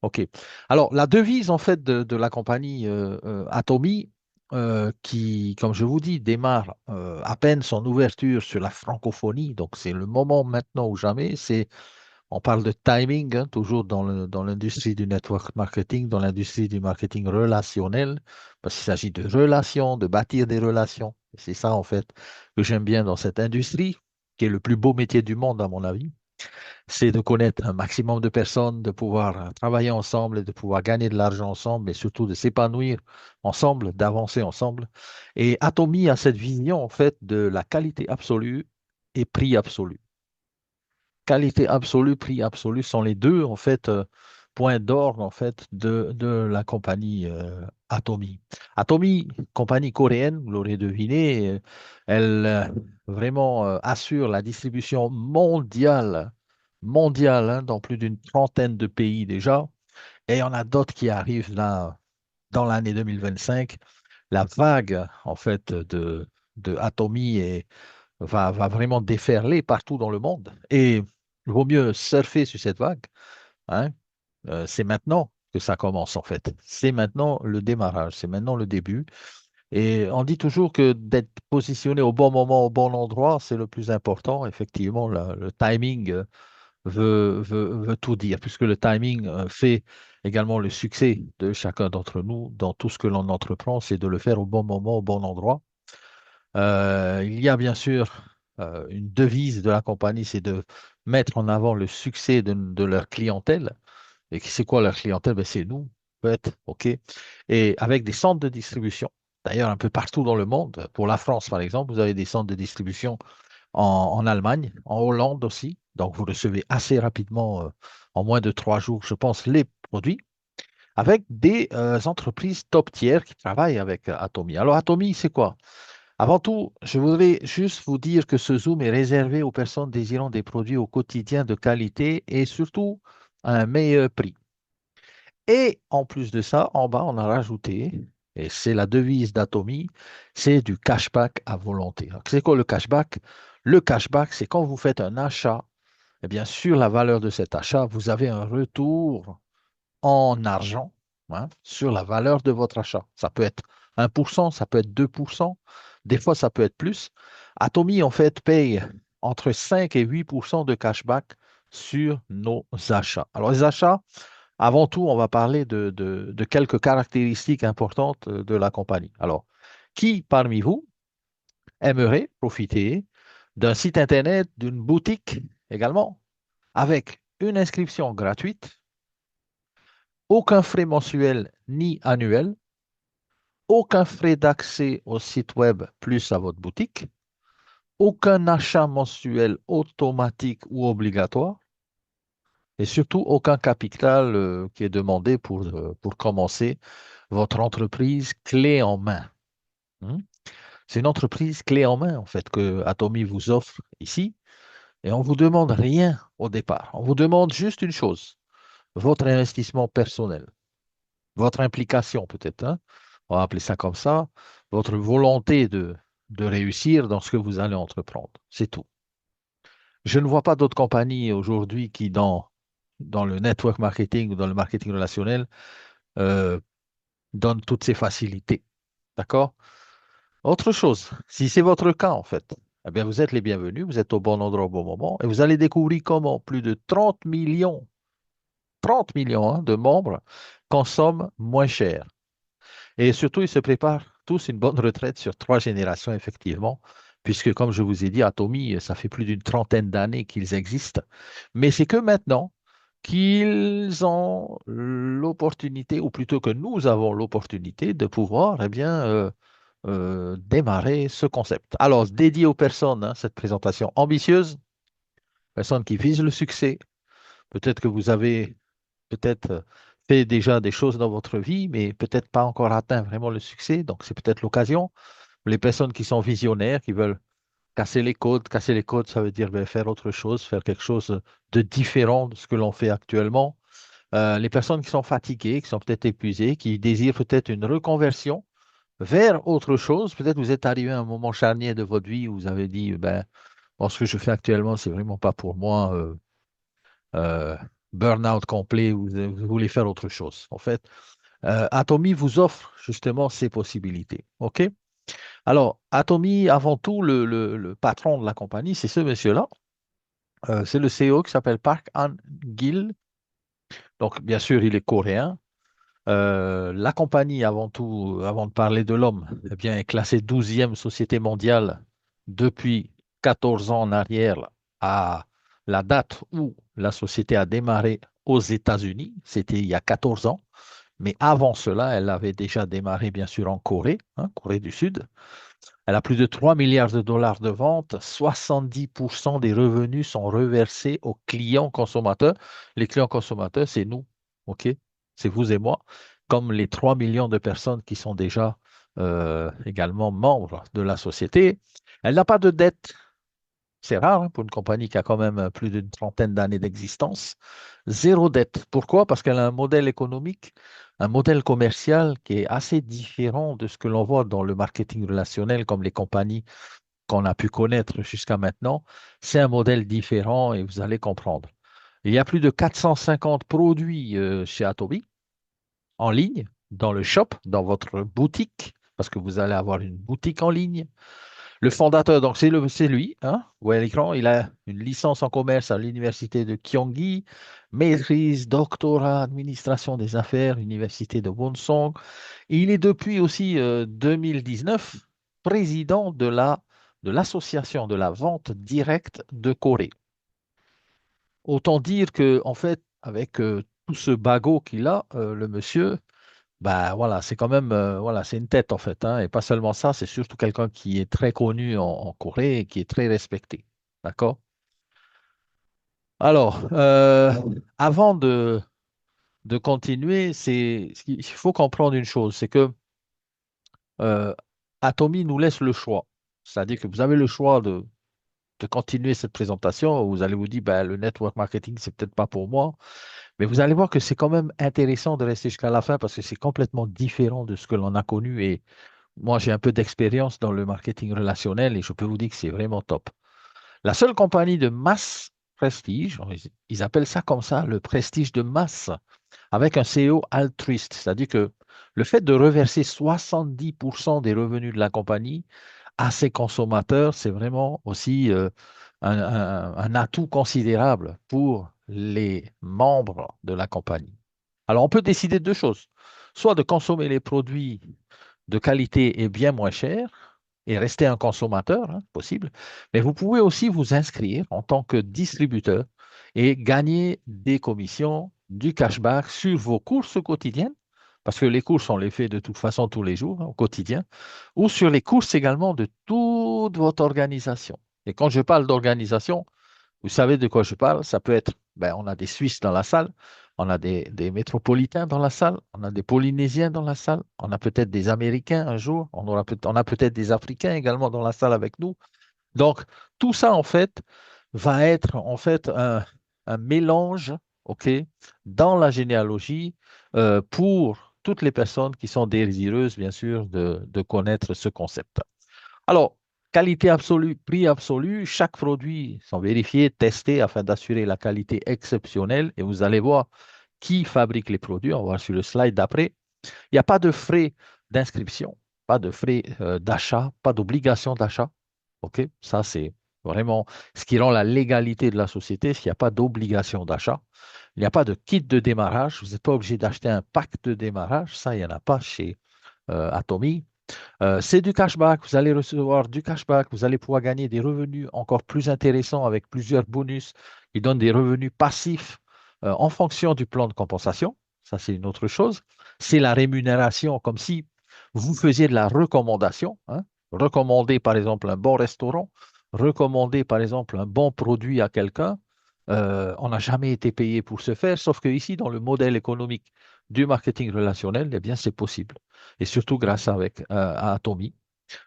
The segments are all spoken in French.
OK. Alors, la devise, en fait, de la compagnie Atomy, qui, comme je vous dis, démarre à peine son ouverture sur la francophonie, donc c'est le moment maintenant ou jamais, on parle de timing, hein, toujours dans l'industrie du network marketing, dans l'industrie du marketing relationnel, parce qu'il s'agit de relations, de bâtir des relations. Et c'est ça, en fait, que j'aime bien dans cette industrie, qui est le plus beau métier du monde, à mon avis. C'est de connaître un maximum de personnes, de pouvoir travailler ensemble et de pouvoir gagner de l'argent ensemble, mais surtout de s'épanouir ensemble, d'avancer ensemble. Et Atomy a cette vision, en fait, de la qualité absolue et prix absolu. Qualité absolue, prix absolu sont les deux, en fait, points d'orgue, en fait, de la compagnie Atomy. Atomy, compagnie coréenne, vous l'aurez deviné, elle vraiment assure la distribution mondiale, hein, dans plus d'une trentaine de pays déjà. Et il y en a d'autres qui arrivent là dans l'année 2025. La vague, en fait, de Atomy va vraiment déferler partout dans le monde. Et il vaut mieux surfer sur cette vague, hein. C'est maintenant que ça commence, en fait. C'est maintenant le démarrage, c'est maintenant le début. Et on dit toujours que d'être positionné au bon moment, au bon endroit, c'est le plus important. Effectivement, le timing veut tout dire, puisque le timing fait également le succès de chacun d'entre nous dans tout ce que l'on entreprend, c'est de le faire au bon moment, au bon endroit. Il y a bien sûr une devise de la compagnie, c'est de mettre en avant le succès de leur clientèle. Et c'est quoi leur clientèle? Ben, c'est nous, en fait, OK? Et avec des centres de distribution, d'ailleurs un peu partout dans le monde. Pour la France, par exemple, vous avez des centres de distribution en Allemagne, en Hollande aussi. Donc, vous recevez assez rapidement, en moins de 3 jours, je pense, les produits, avec des entreprises top tiers qui travaillent avec Atomy. Alors, Atomy, c'est quoi? Avant tout, je voudrais juste vous dire que ce Zoom est réservé aux personnes désirant des produits au quotidien de qualité et surtout à un meilleur prix. Et en plus de ça, en bas, on a rajouté, et c'est la devise d'Atomy, c'est du cashback à volonté. Alors, c'est quoi le cashback? Le cashback, c'est quand vous faites un achat, et bien sûr, la valeur de cet achat, vous avez un retour en argent, hein, sur la valeur de votre achat. Ça peut être 1%, ça peut être 2%, des fois ça peut être plus. Atomy, en fait, paye entre 5 et 8% de cashback sur nos achats. Alors, les achats, avant tout, on va parler de quelques caractéristiques importantes de la compagnie. Alors, qui parmi vous aimerait profiter d'un site Internet, d'une boutique également, avec une inscription gratuite, aucun frais mensuel ni annuel, aucun frais d'accès au site web plus à votre boutique, aucun achat mensuel automatique ou obligatoire, et surtout aucun capital qui est demandé pour commencer votre entreprise clé en main, hein. C'est une entreprise clé en main, en fait, que Atomy vous offre ici. Et on ne vous demande rien au départ. On vous demande juste une chose, votre investissement personnel, votre implication peut-être, hein. On va appeler ça comme ça, votre volonté de réussir dans ce que vous allez entreprendre. C'est tout. Je ne vois pas d'autres compagnies aujourd'hui qui, dans le network marketing ou dans le marketing relationnel, euh, donnent toutes ces facilités. D'accord? Autre chose, si c'est votre cas en fait, eh bien vous êtes les bienvenus, vous êtes au bon endroit au bon moment et vous allez découvrir comment plus de 30 millions hein, de membres consomment moins cher. Et surtout, ils se préparent tous une bonne retraite sur 3 générations, effectivement, puisque, comme je vous ai dit, Atomy, ça fait plus d'une trentaine d'années qu'ils existent. Mais c'est que maintenant qu'ils ont l'opportunité, ou plutôt que nous avons l'opportunité de pouvoir, eh bien, démarrer ce concept. Alors, dédié aux personnes, hein, cette présentation ambitieuse, personnes qui visent le succès. Peut-être que vous avez peut-être fait déjà des choses dans votre vie, mais peut-être pas encore atteint vraiment le succès. Donc, c'est peut-être l'occasion. Les personnes qui sont visionnaires, qui veulent casser les codes, ça veut dire ben, faire autre chose, faire quelque chose de différent de ce que l'on fait actuellement. Les personnes qui sont fatiguées, qui sont peut-être épuisées, qui désirent peut-être une reconversion vers autre chose. Peut-être vous êtes arrivé à un moment charnière de votre vie où vous avez dit, ben, bon, ce que je fais actuellement, c'est vraiment pas pour moi. Euh, burn-out complet, vous voulez faire autre chose. En fait, Atomy vous offre justement ces possibilités. OK? Alors, Atomy, avant tout, le patron de la compagnie, c'est ce monsieur-là. C'est le CEO qui s'appelle Park Han-gil. Donc, bien sûr, il est coréen. La compagnie, avant tout, avant de parler de l'homme, eh bien, est classée 12e société mondiale depuis 14 ans en arrière à la date où la société a démarré aux États-Unis. C'était il y a 14 ans. Mais avant cela, elle avait déjà démarré, bien sûr, en Corée, hein, Corée du Sud. Elle a plus de 3 milliards de dollars de ventes. 70% des revenus sont reversés aux clients consommateurs. Les clients consommateurs, c'est nous, OK? C'est vous et moi, comme les 3 millions de personnes qui sont déjà également membres de la société. Elle n'a pas de dette. C'est rare hein, pour une compagnie qui a quand même plus d'une trentaine d'années d'existence. Zéro dette. Pourquoi? Parce qu'elle a un modèle économique, un modèle commercial qui est assez différent de ce que l'on voit dans le marketing relationnel, comme les compagnies qu'on a pu connaître jusqu'à maintenant. C'est un modèle différent et vous allez comprendre. Il y a plus de 450 produits chez Atomy en ligne, dans le shop, dans votre boutique, parce que vous allez avoir une boutique en ligne. Le fondateur, donc c'est lui, hein, vous voyez à l'écran, il a une licence en commerce à l'université de Kyonggi, maîtrise, doctorat, administration des affaires, université de Wonsong. Et il est depuis aussi 2019 président de l'association de la vente directe de Corée. Autant dire que, en fait, avec tout ce bagot qu'il a, le monsieur, bah voilà, c'est quand même voilà, c'est une tête en fait, hein, et pas seulement ça, c'est surtout quelqu'un qui est très connu en Corée et qui est très respecté. D'accord? Alors, avant de continuer, il faut comprendre une chose, c'est que euh, Atomy nous laisse le choix. C'est-à-dire que vous avez le choix de continuer cette présentation, où vous allez vous dire, ben, le network marketing, c'est peut-être pas pour moi, mais vous allez voir que c'est quand même intéressant de rester jusqu'à la fin parce que c'est complètement différent de ce que l'on a connu et moi, j'ai un peu d'expérience dans le marketing relationnel et je peux vous dire que c'est vraiment top. La seule compagnie de masse prestige, ils appellent ça comme ça, le prestige de masse, avec un CEO altruiste, c'est-à-dire que le fait de reverser 70% des revenus de la compagnie à ses consommateurs, c'est vraiment aussi un atout considérable pour les membres de la compagnie. Alors, on peut décider de deux choses, soit de consommer les produits de qualité et bien moins cher et rester un consommateur, hein, possible. Mais vous pouvez aussi vous inscrire en tant que distributeur et gagner des commissions, du cashback sur vos courses quotidiennes, parce que les courses, on les fait de toute façon tous les jours, hein, au quotidien, ou sur les courses également de toute votre organisation. Et quand je parle d'organisation, vous savez de quoi je parle? Ça peut être, ben, on a des Suisses dans la salle, on a des métropolitains dans la salle, on a des Polynésiens dans la salle, on a peut-être des Américains un jour, on a peut-être des Africains également dans la salle avec nous. Donc, tout ça, en fait, va être en fait un mélange, OK, dans la généalogie pour toutes les personnes qui sont désireuses, bien sûr, de connaître ce concept. Alors, qualité absolue, prix absolu, chaque produit sont vérifiés, testés afin d'assurer la qualité exceptionnelle. Et vous allez voir qui fabrique les produits. On va voir sur le slide d'après. Il n'y a pas de frais d'inscription, pas de frais d'achat, pas d'obligation d'achat. OK? Ça, c'est vraiment ce qui rend la légalité de la société, s'il n'y a pas d'obligation d'achat. Il n'y a pas de kit de démarrage. Vous n'êtes pas obligé d'acheter un pack de démarrage. Ça, il n'y en a pas chez Atomy. C'est du cashback, vous allez recevoir du cashback, vous allez pouvoir gagner des revenus encore plus intéressants avec plusieurs bonus qui donnent des revenus passifs en fonction du plan de compensation. Ça, c'est une autre chose. C'est la rémunération, comme si vous faisiez de la recommandation, hein. Recommander, par exemple, un bon restaurant, recommander, par exemple, un bon produit à quelqu'un. On n'a jamais été payé pour ce faire, sauf que ici, dans le modèle économique du marketing relationnel, eh bien, c'est possible et surtout grâce à Atomy.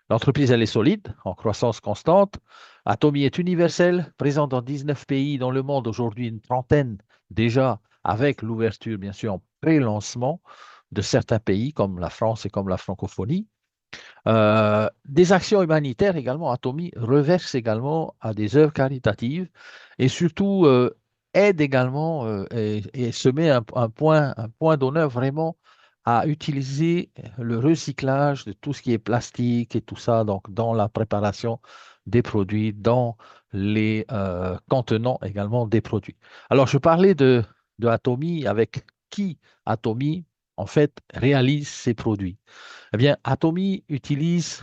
L'entreprise, elle est solide, en croissance constante. Atomy est universelle, présente dans 19 pays dans le monde, aujourd'hui une trentaine déjà, avec l'ouverture, bien sûr, en pré-lancement de certains pays comme la France et comme la francophonie. Des actions humanitaires également. Atomy reverse également à des œuvres caritatives et surtout aide également et se met un point d'honneur vraiment à utiliser le recyclage de tout ce qui est plastique et tout ça, donc dans la préparation des produits, dans les contenants également des produits. Alors, je parlais de Atomy, avec qui Atomy, en fait, réalise ces produits. Eh bien, Atomy utilise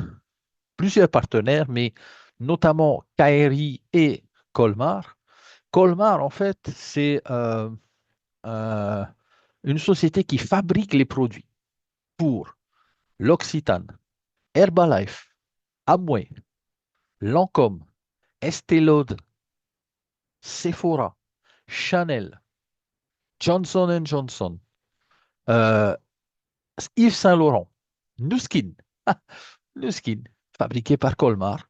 plusieurs partenaires, mais notamment Kaeri et Colmar. Colmar, en fait, c'est euh, une société qui fabrique les produits pour l'Occitane, Herbalife, Amway, Lancôme, Estée Lauder, Sephora, Chanel, Johnson Johnson, euh, Yves Saint-Laurent, Nuskin. Nuskin, fabriqué par Colmar.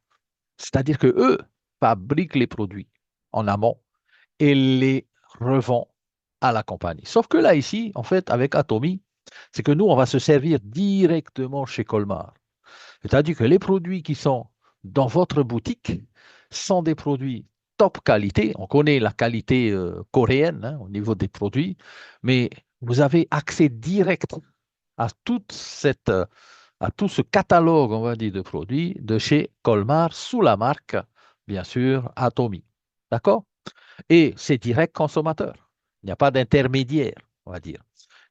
C'est-à-dire que eux fabriquent les produits en amont et les revendent à la compagnie. Sauf que là, ici, en fait, avec Atomy, c'est que nous, on va se servir directement chez Colmar. C'est-à-dire que les produits qui sont dans votre boutique sont des produits top qualité. On connaît la qualité coréenne hein, au niveau des produits, mais vous avez accès direct à à tout ce catalogue, on va dire, de produits de chez Colmar sous la marque, bien sûr, Atomy. D'accord? Et c'est direct consommateur. Il n'y a pas d'intermédiaire, on va dire.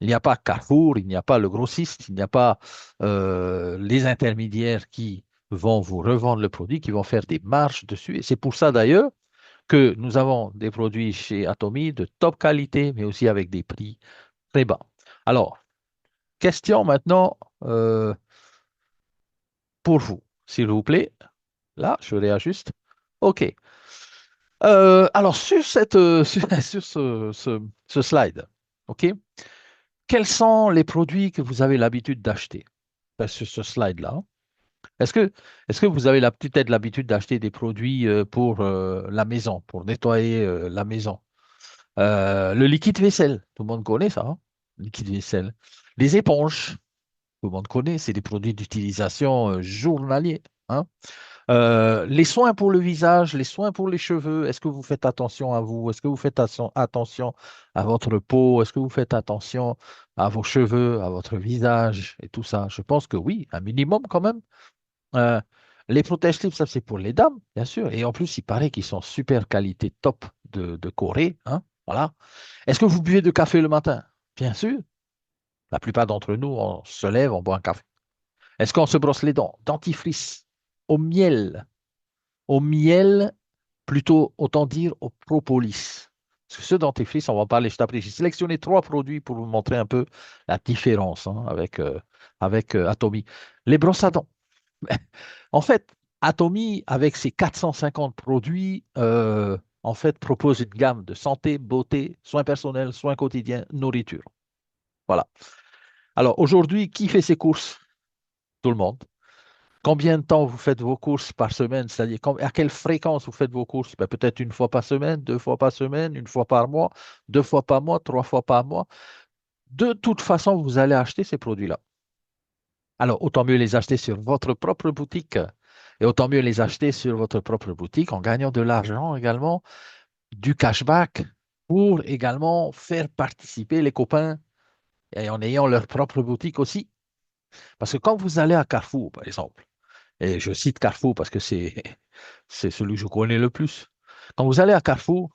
Il n'y a pas Carrefour, il n'y a pas le grossiste, il n'y a pas les intermédiaires qui vont vous revendre le produit, qui vont faire des marges dessus. Et c'est pour ça d'ailleurs que nous avons des produits chez Atomy de top qualité, mais aussi avec des prix très bas. Alors, question maintenant pour vous, s'il vous plaît. Là, je réajuste. OK. Alors, sur ce slide, OK, quels sont les produits que vous avez l'habitude d'acheter? Sur ce slide-là. Est-ce que, est-ce que vous avez peut-être l'habitude d'acheter des produits pour la maison, pour nettoyer la maison? Le liquide vaisselle, tout le monde connaît ça, hein. Liquide vaisselle. Les éponges, tout le monde connaît, c'est des produits d'utilisation journalier, hein. Les soins pour le visage, les soins pour les cheveux, est-ce que vous faites attention à vous? Est-ce que vous faites attention à votre peau? Est-ce que vous faites attention à vos cheveux, à votre visage et tout ça? Je pense que oui, un minimum quand même. Euh, les protège-slip, ça c'est pour les dames, bien sûr. Et en plus, il paraît qu'ils sont super qualité, top de Corée, hein. Voilà. Est-ce que vous buvez de café le matin? Bien sûr. La plupart d'entre nous, on se lève, on boit un café. Est-ce qu'on se brosse les dents? Dentifrice, au miel. Au miel, plutôt, autant dire au propolis. Parce que ce dentifrice, on va en parler juste après. J'ai sélectionné trois produits pour vous montrer un peu la différence hein, avec Atomy. Les brosses à dents. En fait, Atomy, avec ses 450 produits, en fait, propose une gamme de santé, beauté, soins personnels, soins quotidiens, nourriture. Voilà. Alors aujourd'hui, qui fait ses courses? Tout le monde. Combien de temps vous faites vos courses par semaine? C'est-à-dire à quelle fréquence vous faites vos courses? Ben, peut-être une fois par semaine, deux fois par semaine, une fois par mois, deux fois par mois, trois fois par mois. De toute façon, vous allez acheter ces produits-là. Alors, autant mieux les acheter sur votre propre boutique et autant mieux les acheter sur votre propre boutique en gagnant de l'argent également, du cashback pour également faire participer les copains et en ayant leur propre boutique aussi. Parce que quand vous allez à Carrefour, par exemple, et je cite Carrefour parce que c'est celui que je connais le plus. Quand vous allez à Carrefour,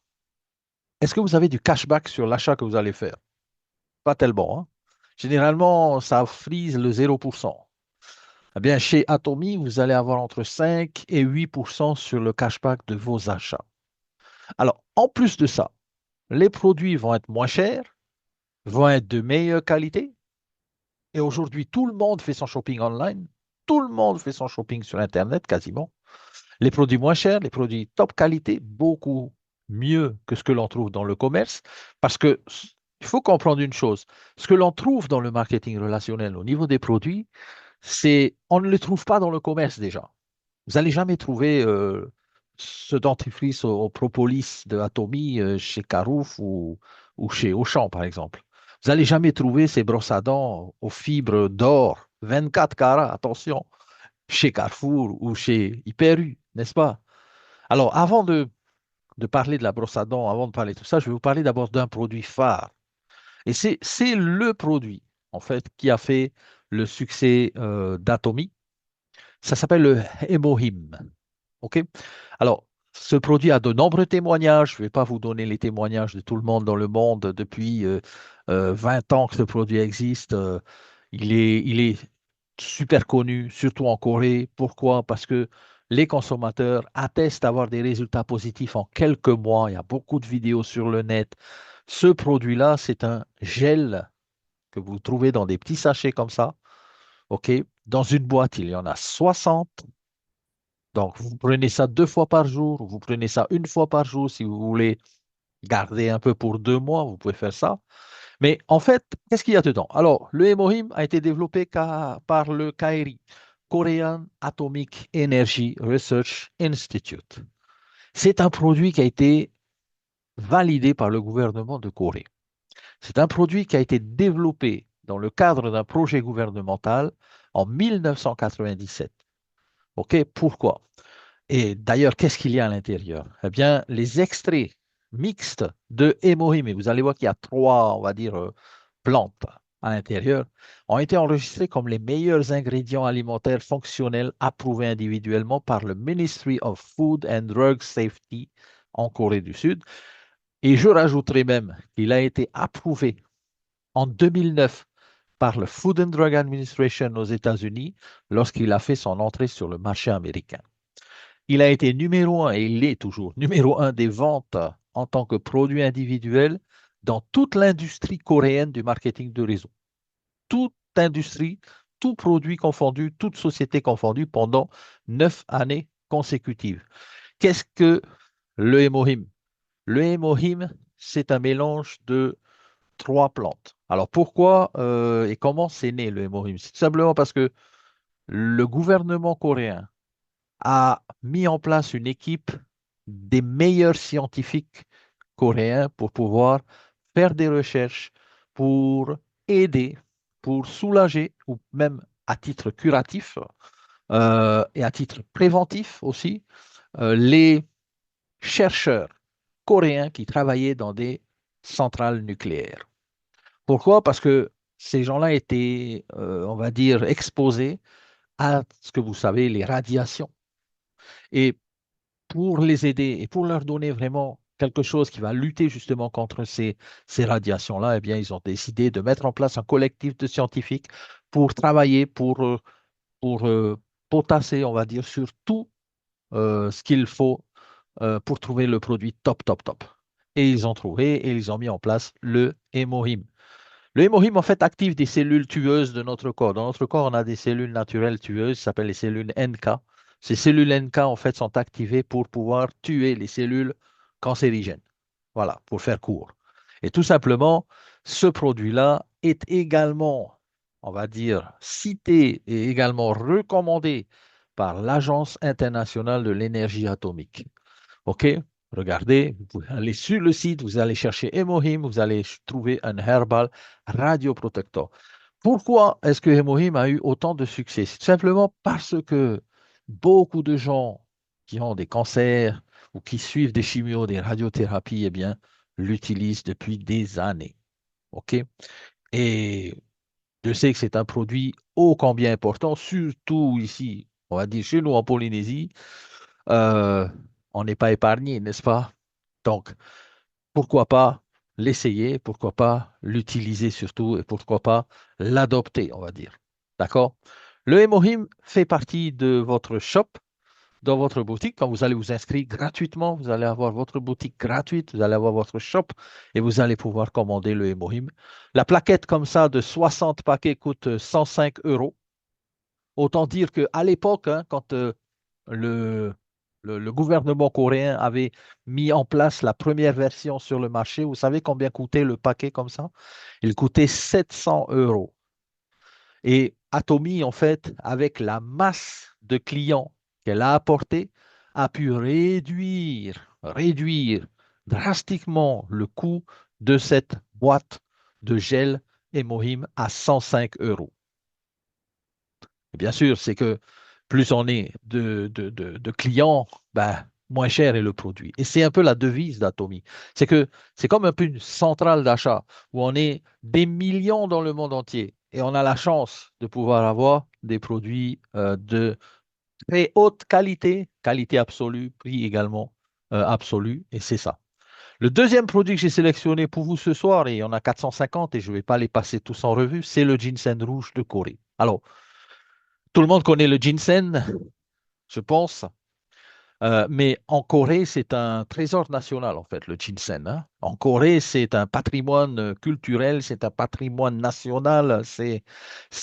est-ce que vous avez du cashback sur l'achat que vous allez faire? Pas tellement, hein. Généralement, ça frise le 0%. Eh bien, chez Atomy, vous allez avoir entre 5 et 8% sur le cashback de vos achats. Alors, en plus de ça, les produits vont être moins chers, vont être de meilleure qualité. Et aujourd'hui, tout le monde fait son shopping online. Tout le monde fait son shopping sur Internet quasiment. Les produits moins chers, les produits top qualité, beaucoup mieux que ce que l'on trouve dans le commerce, parce que il faut comprendre une chose, ce que l'on trouve dans le marketing relationnel au niveau des produits, c'est on ne le trouve pas dans le commerce déjà. Vous n'allez jamais trouver ce dentifrice au propolis de Atomy chez Carouf ou chez Auchan, par exemple. Vous n'allez jamais trouver ces brosses à dents aux fibres d'or, 24 carats, attention, chez Carrefour ou chez Hyper U, n'est-ce pas? Alors, avant de parler de la brosse à dents, avant de parler de tout ça, je vais vous parler d'abord d'un produit phare. Et c'est le produit, en fait, qui a fait le succès d'Atomy. Ça s'appelle le Hémohym. OK? Alors, ce produit a de nombreux témoignages. Je ne vais pas vous donner les témoignages de tout le monde dans le monde depuis 20 ans que ce produit existe. Il est super connu, surtout en Corée. Pourquoi? Parce que les consommateurs attestent avoir des résultats positifs en quelques mois. Il y a beaucoup de vidéos sur le net. Ce produit-là, c'est un gel que vous trouvez dans des petits sachets comme ça. OK? Dans une boîte, il y en a 60. Donc, vous prenez ça 2 fois par jour, vous prenez ça 1 fois par jour si vous voulez garder un peu pour 2 mois, vous pouvez faire ça. Mais en fait, qu'est-ce qu'il y a dedans? Alors, le hémohym a été développé par le KRI, Korean Atomic Energy Research Institute. C'est un produit qui a été validé par le gouvernement de Corée. C'est un produit qui a été développé dans le cadre d'un projet gouvernemental en 1997. OK? Pourquoi? Et d'ailleurs, qu'est-ce qu'il y a à l'intérieur? Eh bien, les extraits mixtes de hémohym, et vous allez voir qu'il y a trois, on va dire, plantes à l'intérieur, ont été enregistrés comme les meilleurs ingrédients alimentaires fonctionnels approuvés individuellement par le Ministry of Food and Drug Safety en Corée du Sud. Et je rajouterai même qu'il a été approuvé en 2009 par le Food and Drug Administration aux États-Unis lorsqu'il a fait son entrée sur le marché américain. Il a été numéro un, et il est toujours numéro un des ventes en tant que produit individuel dans toute l'industrie coréenne du marketing de réseau. Toute industrie, tout produit confondu, toute société confondue pendant 9 années consécutives. Qu'est-ce que le hémohym? Le hémohym, c'est un mélange de trois plantes. Alors pourquoi et comment c'est né le hémohym? C'est tout simplement parce que le gouvernement coréen a mis en place une équipe des meilleurs scientifiques coréens pour pouvoir faire des recherches, pour aider, pour soulager, ou même à titre curatif et à titre préventif aussi, les chercheurs coréens qui travaillaient dans des centrales nucléaires. Pourquoi? Parce que ces gens-là étaient, on va dire, exposés à ce que vous savez, les radiations. Et pour les aider et pour leur donner vraiment quelque chose qui va lutter justement contre ces radiations-là, eh bien, ils ont décidé de mettre en place un collectif de scientifiques pour travailler, pour potasser, on va dire, sur tout ce qu'il faut pour trouver le produit top, top, top. Et ils ont trouvé et ils ont mis en place le hémohym. Le hémohym, en fait, active des cellules tueuses de notre corps. Dans notre corps, on a des cellules naturelles tueuses, ça s'appelle les cellules NK. Ces cellules NK, en fait, sont activées pour pouvoir tuer les cellules cancérigènes. Voilà, pour faire court. Et tout simplement, ce produit-là est également, on va dire, cité et également recommandé par l'Agence internationale de l'énergie atomique. OK? Regardez, vous pouvez aller sur le site, vous allez chercher Hemohim, vous allez trouver un herbal radioprotecteur. Pourquoi est-ce que Hemohim a eu autant de succès? C'est simplement parce que beaucoup de gens qui ont des cancers ou qui suivent des chimios, des radiothérapies, eh bien, l'utilisent depuis des années. OK? Et je sais que c'est un produit ô combien important, surtout ici, on va dire chez nous en Polynésie, euh, on n'est pas épargné, n'est-ce pas? Donc, pourquoi pas l'essayer, pourquoi pas l'utiliser surtout, et pourquoi pas l'adopter, on va dire. D'accord? Le Hemohim fait partie de votre shop, dans votre boutique. Quand vous allez vous inscrire gratuitement, vous allez avoir votre boutique gratuite, vous allez avoir votre shop et vous allez pouvoir commander le Hemohim. La plaquette comme ça de 60 paquets coûte 105 euros. Autant dire qu'à l'époque, hein, quand le, le gouvernement coréen avait mis en place la première version sur le marché, vous savez combien coûtait le paquet comme ça? Il coûtait 700 euros. Et Atomy, en fait, avec la masse de clients qu'elle a apporté, a pu réduire drastiquement le coût de cette boîte de gel Hémohym à 105 euros. Et bien sûr, c'est que plus on est de clients, ben, moins cher est le produit. Et c'est un peu la devise d'Atomy. C'est que c'est comme un peu une centrale d'achat où on est des millions dans le monde entier et on a la chance de pouvoir avoir des produits de très haute qualité, qualité absolue, prix également absolu, et c'est ça. Le deuxième produit que j'ai sélectionné pour vous ce soir, et il y en a 450 et je ne vais pas les passer tous en revue, c'est le ginseng rouge de Corée. Alors, tout le monde connaît le ginseng, je pense. Mais en Corée, c'est un trésor national, en fait, le ginseng, hein. En Corée, c'est un patrimoine culturel, c'est un patrimoine national, c'est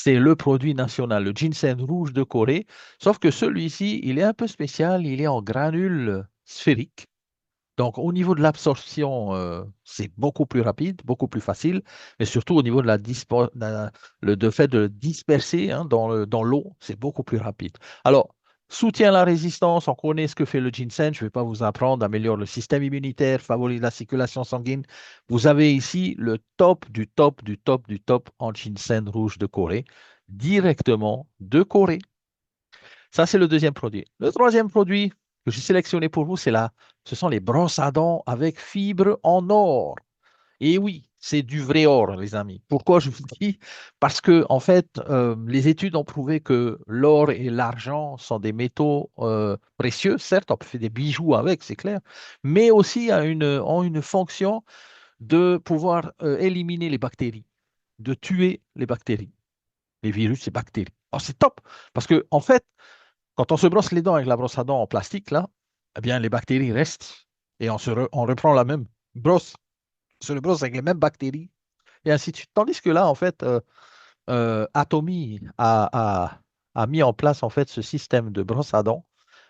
le produit national, le ginseng rouge de Corée. Sauf que celui-ci, il est un peu spécial, il est en granules sphériques. Donc, au niveau de l'absorption, c'est beaucoup plus rapide, beaucoup plus facile, mais surtout au niveau de le fait de le disperser hein, dans l'eau, c'est beaucoup plus rapide. Alors, soutient la résistance, on connaît ce que fait le ginseng, je ne vais pas vous apprendre, améliore le système immunitaire, favorise la circulation sanguine. Vous avez ici le top du top du top du top en ginseng rouge de Corée, directement de Corée. Ça, c'est le deuxième produit. Le troisième produit que j'ai sélectionné pour vous, ce sont les brosses à dents avec fibres en or. Et oui, c'est du vrai or, les amis. Pourquoi je vous dis? Parce que, en fait, les études ont prouvé que l'or et l'argent sont des métaux précieux. Certes, on peut faire des bijoux avec, c'est clair, mais aussi ont une fonction de pouvoir éliminer les bactéries, de tuer les bactéries, les virus, les bactéries. Oh, c'est top! Parce que, en fait, quand on se brosse les dents avec la brosse à dents en plastique, là, eh bien, les bactéries restent et on reprend la même brosse, on se le brosse avec les mêmes bactéries et ainsi de suite. Tandis que là, en fait, Atomy a mis en place en fait ce système de brosse à dents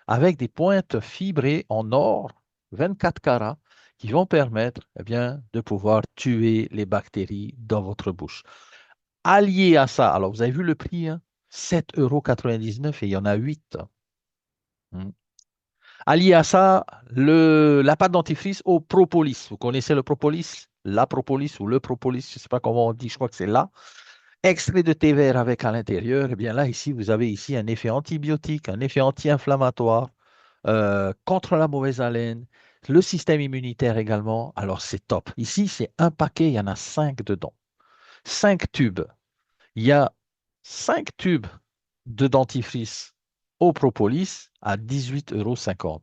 avec des pointes fibrées en or 24 carats qui vont permettre eh bien, de pouvoir tuer les bactéries dans votre bouche. Allié à ça, alors vous avez vu le prix, hein, 7,99 € et il y en a 8. Allié à ça, la pâte dentifrice au propolis. Vous connaissez le propolis? La propolis ou le propolis, je ne sais pas comment on dit, je crois que c'est là. Extrait de thé vert avec à l'intérieur. Eh bien là, ici, vous avez ici un effet antibiotique, un effet anti-inflammatoire, contre la mauvaise haleine, le système immunitaire également. Alors c'est top. Ici, c'est un paquet, il y en a 5 dedans. 5 tubes. Il y a 5 tubes de dentifrice au propolis à 18,50 €.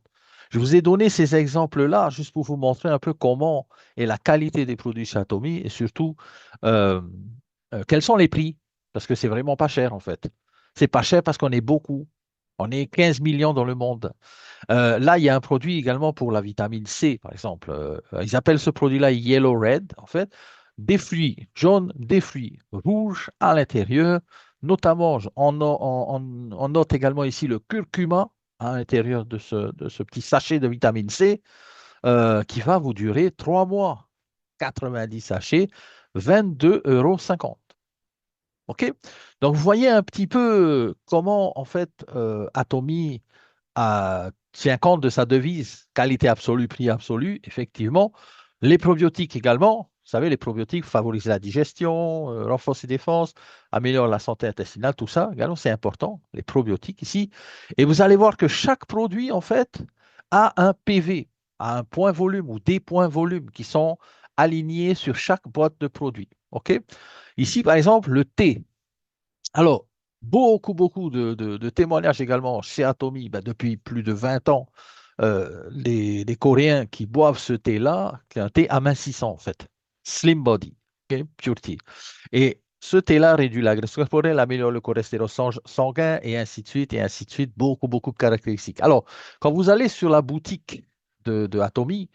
Je vous ai donné ces exemples-là juste pour vous montrer un peu comment est la qualité des produits Xiaomi et surtout euh, quels sont les prix. Parce que c'est vraiment pas cher en fait. C'est pas cher parce qu'on est beaucoup. On est 15 millions dans le monde. Là, il y a un produit également pour la vitamine C, par exemple. Ils appellent ce produit-là Yellow Red, en fait. Des fruits jaunes, des fruits rouges à l'intérieur. Notamment, on note également ici le curcuma à l'intérieur de ce petit sachet de vitamine C qui va vous durer 3 mois. 90 sachets, 22,50 €. OK? Donc, vous voyez un petit peu comment, en fait, Atomy tient compte de sa devise qualité absolue, prix absolu, effectivement. Les probiotiques également. Vous savez, les probiotiques favorisent la digestion, renforcent les défenses, améliorent la santé intestinale, tout ça également, c'est important, les probiotiques ici. Et vous allez voir que chaque produit, en fait, a un PV, a un point volume ou des points volume qui sont alignés sur chaque boîte de produits. OK? Ici, par exemple, le thé. Alors, beaucoup de témoignages également chez Atomy, ben, depuis plus de 20 ans, les Coréens qui boivent ce thé-là, qui est un thé amincissant en fait, Slim Body, ok, Pure Tea. Et ce thé-là réduit la graisse corporelle, améliore le cholestérol sanguin et ainsi de suite, et ainsi de suite, beaucoup de caractéristiques. Alors, quand vous allez sur la boutique de Atomy,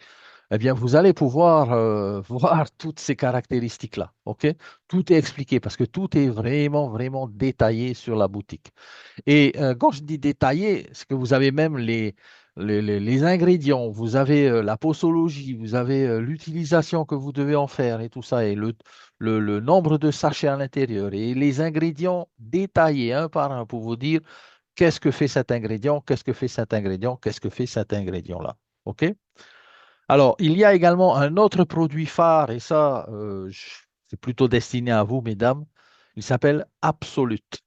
eh bien, vous allez pouvoir voir toutes ces caractéristiques-là. OK? Tout est expliqué parce que tout est vraiment détaillé sur la boutique. Et quand je dis détaillé, c'est que vous avez même les ingrédients, vous avez la posologie, vous avez l'utilisation que vous devez en faire et tout ça, et le nombre de sachets à l'intérieur, et les ingrédients détaillés un par un pour vous dire qu'est-ce que fait cet ingrédient, qu'est-ce que fait cet ingrédient, qu'est-ce que fait cet ingrédient-là. OK? Alors, il y a également un autre produit phare, et ça, c'est plutôt destiné à vous, mesdames. Il s'appelle Absolute.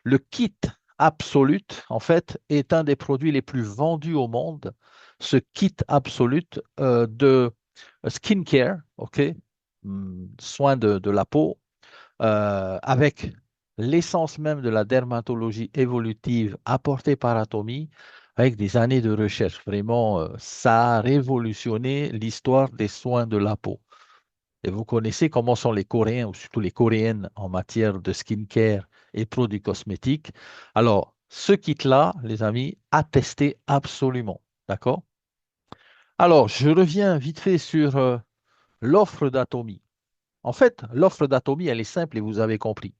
Le kit Absolute, en fait, est un des produits les plus vendus au monde. ce kit absolu de skincare, OK? Soins de la peau, avec l'essence même de la dermatologie évolutive apportée par Atomy, avec des années de recherche. Vraiment, ça a révolutionné l'histoire des soins de la peau. Et vous connaissez comment sont les Coréens, ou surtout les Coréennes, en matière de skincare et produits cosmétiques. Alors, ce kit-là, les amis, à tester absolument. D'accord? Alors, je reviens vite fait sur l'offre d'Atomy. En fait, l'offre d'Atomy, elle est simple et vous avez compris.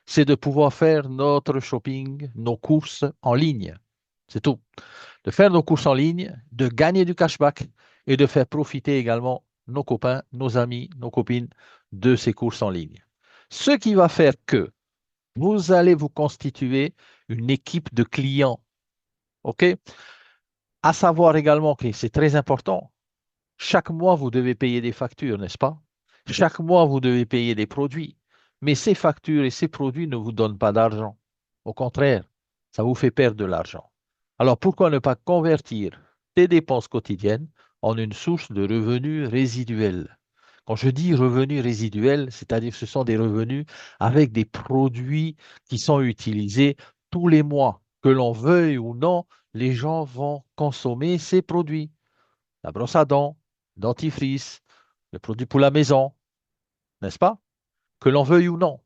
C'est de pouvoir faire notre shopping, nos courses en ligne. C'est tout. De faire nos courses en ligne, de gagner du cashback et de faire profiter également nos copains, nos amis, nos copines de ces courses en ligne. Ce qui va faire que vous allez vous constituer une équipe de clients. OK? À savoir également que c'est très important. Chaque mois, vous devez payer des factures, n'est-ce pas? Chaque mois, vous devez payer des produits. Mais ces factures et ces produits ne vous donnent pas d'argent. Au contraire, ça vous fait perdre de l'argent. Alors pourquoi ne pas convertir tes dépenses quotidiennes en une source de revenus résiduels? Quand je dis revenus résiduels, c'est-à-dire que ce sont des revenus avec des produits qui sont utilisés tous les mois. Que l'on veuille ou non, les gens vont consommer ces produits. La brosse à dents, dentifrice, le produit pour la maison, n'est-ce pas? Que l'on veuille ou non.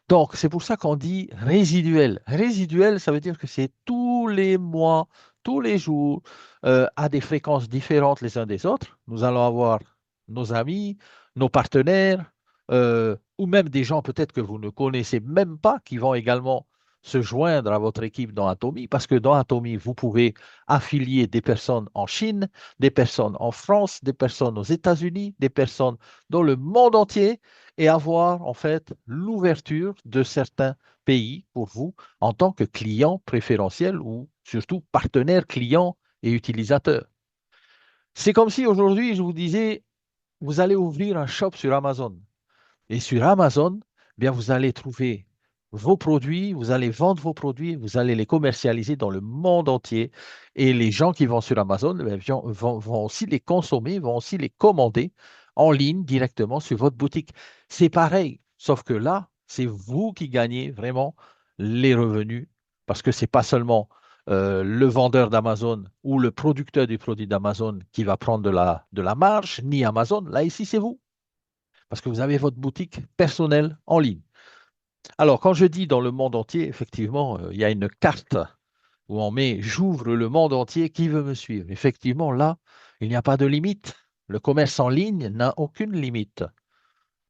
Donc, c'est pour ça qu'on dit résiduel. Résiduel, ça veut dire que c'est tous les mois, tous les jours, à des fréquences différentes les uns des autres. Nous allons avoir nos amis, nos partenaires, ou même des gens peut-être que vous ne connaissez même pas qui vont également se joindre à votre équipe dans Atomy, parce que dans Atomy, vous pouvez affilier des personnes en Chine, des personnes en France, des personnes aux États-Unis, des personnes dans le monde entier et avoir en fait l'ouverture de certains pays pour vous en tant que client préférentiel ou surtout partenaire client et utilisateur. C'est comme si aujourd'hui je vous disais, vous allez ouvrir un shop sur Amazon. Et sur Amazon, eh bien, vous allez trouver vos produits, vous allez vendre vos produits, vous allez les commercialiser dans le monde entier. Et les gens qui vont sur Amazon eh bien, vont aussi les consommer, vont aussi les commander en ligne directement sur votre boutique. C'est pareil, sauf que là, c'est vous qui gagnez vraiment les revenus parce que ce n'est pas seulement le vendeur d'Amazon ou le producteur du produit d'Amazon qui va prendre de la marge, ni Amazon. Là, ici, c'est vous parce que vous avez votre boutique personnelle en ligne. Alors, quand je dis dans le monde entier, effectivement, il y a une carte où on met j'ouvre le monde entier, qui veut me suivre? Effectivement, là, il n'y a pas de limite. Le commerce en ligne n'a aucune limite.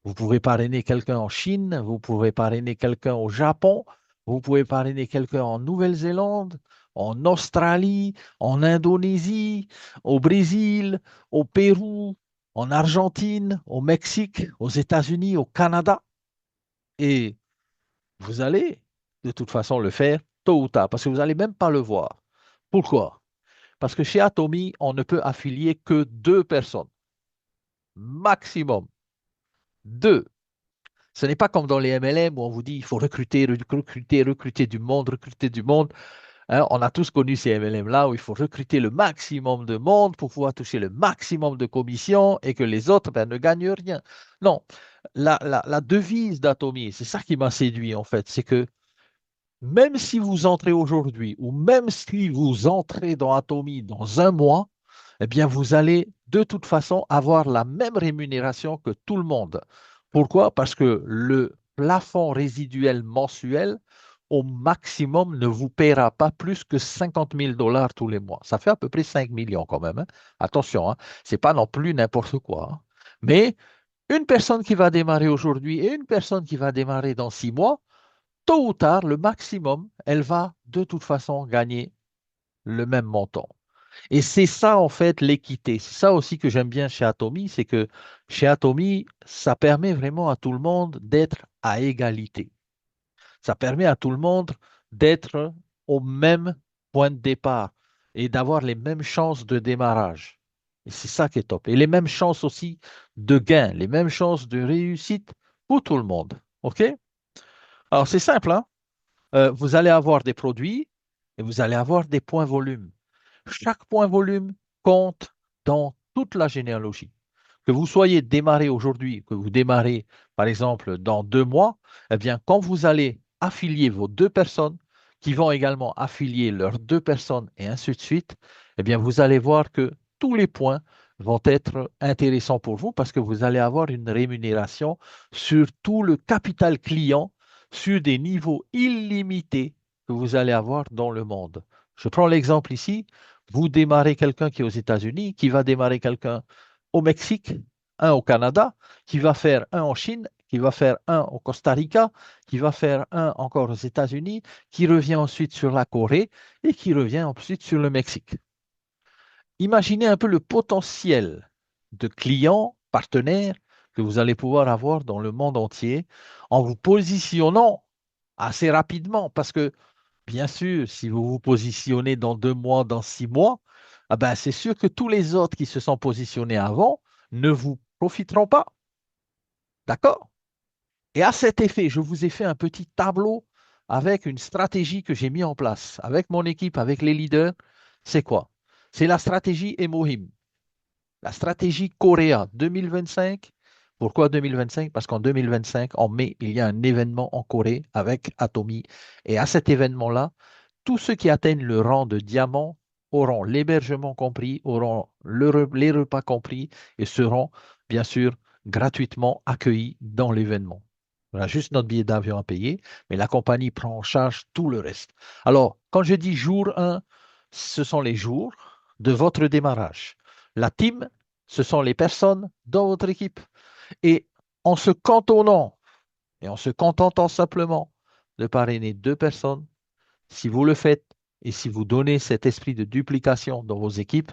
Vous pouvez parrainer quelqu'un en Chine, vous pouvez parrainer quelqu'un au Japon, vous pouvez parrainer quelqu'un en Nouvelle-Zélande, en Australie, en Indonésie, au Brésil, au Pérou, en Argentine, au Mexique, aux États-Unis, au Canada. Et vous allez de toute façon le faire tôt ou tard, parce que vous n'allez même pas le voir. Pourquoi? Parce que chez Atomy, on ne peut affilier que deux personnes, maximum. Deux. Ce n'est pas comme dans les MLM où on vous dit il faut recruter, recruter, recruter du monde. Hein, on a tous connu ces MLM-là où il faut recruter le maximum de monde pour pouvoir toucher le maximum de commissions et que les autres ben, ne gagnent rien. Non, la devise d'Atomy, c'est ça qui m'a séduit en fait, c'est que même si vous entrez aujourd'hui ou même si vous entrez dans Atomy dans un mois, eh bien, vous allez de toute façon avoir la même rémunération que tout le monde. Pourquoi? Parce que le plafond résiduel mensuel, au maximum, ne vous paiera pas plus que 50 000 $ tous les mois. Ça fait à peu près 5 millions quand même. Hein. Attention, hein, ce n'est pas non plus n'importe quoi. Hein. Mais une personne qui va démarrer aujourd'hui et une personne qui va démarrer dans 6 mois, tôt ou tard, le maximum, elle va de toute façon gagner le même montant. Et c'est ça, en fait, l'équité. C'est ça aussi que j'aime bien chez Atomy, c'est que chez Atomy, ça permet vraiment à tout le monde d'être à égalité. Ça permet à tout le monde d'être au même point de départ et d'avoir les mêmes chances de démarrage. Et c'est ça qui est top. Et les mêmes chances aussi de gain, les mêmes chances de réussite pour tout le monde. OK? Alors, c'est simple, hein? Vous allez avoir des produits et vous allez avoir des points volume. Chaque point volume compte dans toute la généalogie. Que vous soyez démarré aujourd'hui, que vous démarrez par exemple dans 2 mois, eh bien, quand vous allez affilier vos deux personnes, qui vont également affilier leurs deux personnes et ainsi de suite, eh bien, vous allez voir que tous les points vont être intéressants pour vous parce que vous allez avoir une rémunération sur tout le capital client sur des niveaux illimités que vous allez avoir dans le monde. Je prends l'exemple ici, vous démarrez quelqu'un qui est aux États-Unis, qui va démarrer quelqu'un au Mexique, un au Canada, qui va faire un en Chine, qui va faire un au Costa Rica, qui va faire un encore aux États-Unis, qui revient ensuite sur la Corée et qui revient ensuite sur le Mexique. Imaginez un peu le potentiel de clients, partenaires que vous allez pouvoir avoir dans le monde entier en vous positionnant assez rapidement parce que bien sûr, si vous vous positionnez dans 2 mois, dans 6 mois, ah ben, c'est sûr que tous les autres qui se sont positionnés avant ne vous profiteront pas. D'accord? Et à cet effet, je vous ai fait un petit tableau avec une stratégie que j'ai mis en place avec mon équipe, avec les leaders. C'est quoi? C'est la stratégie Emohim, la stratégie Coréa 2025. Pourquoi 2025? Parce qu'en 2025, en mai, il y a un événement en Corée avec Atomy. Et à cet événement-là, tous ceux qui atteignent le rang de diamant auront l'hébergement compris, auront les repas compris et seront bien sûr gratuitement accueillis dans l'événement. On a juste notre billet d'avion à payer, mais la compagnie prend en charge tout le reste. Alors, quand je dis jour 1, ce sont les jours de votre démarrage. La team, ce sont les personnes dans votre équipe. Et en se cantonnant et en se contentant simplement de parrainer 2 personnes, si vous le faites et si vous donnez cet esprit de duplication dans vos équipes,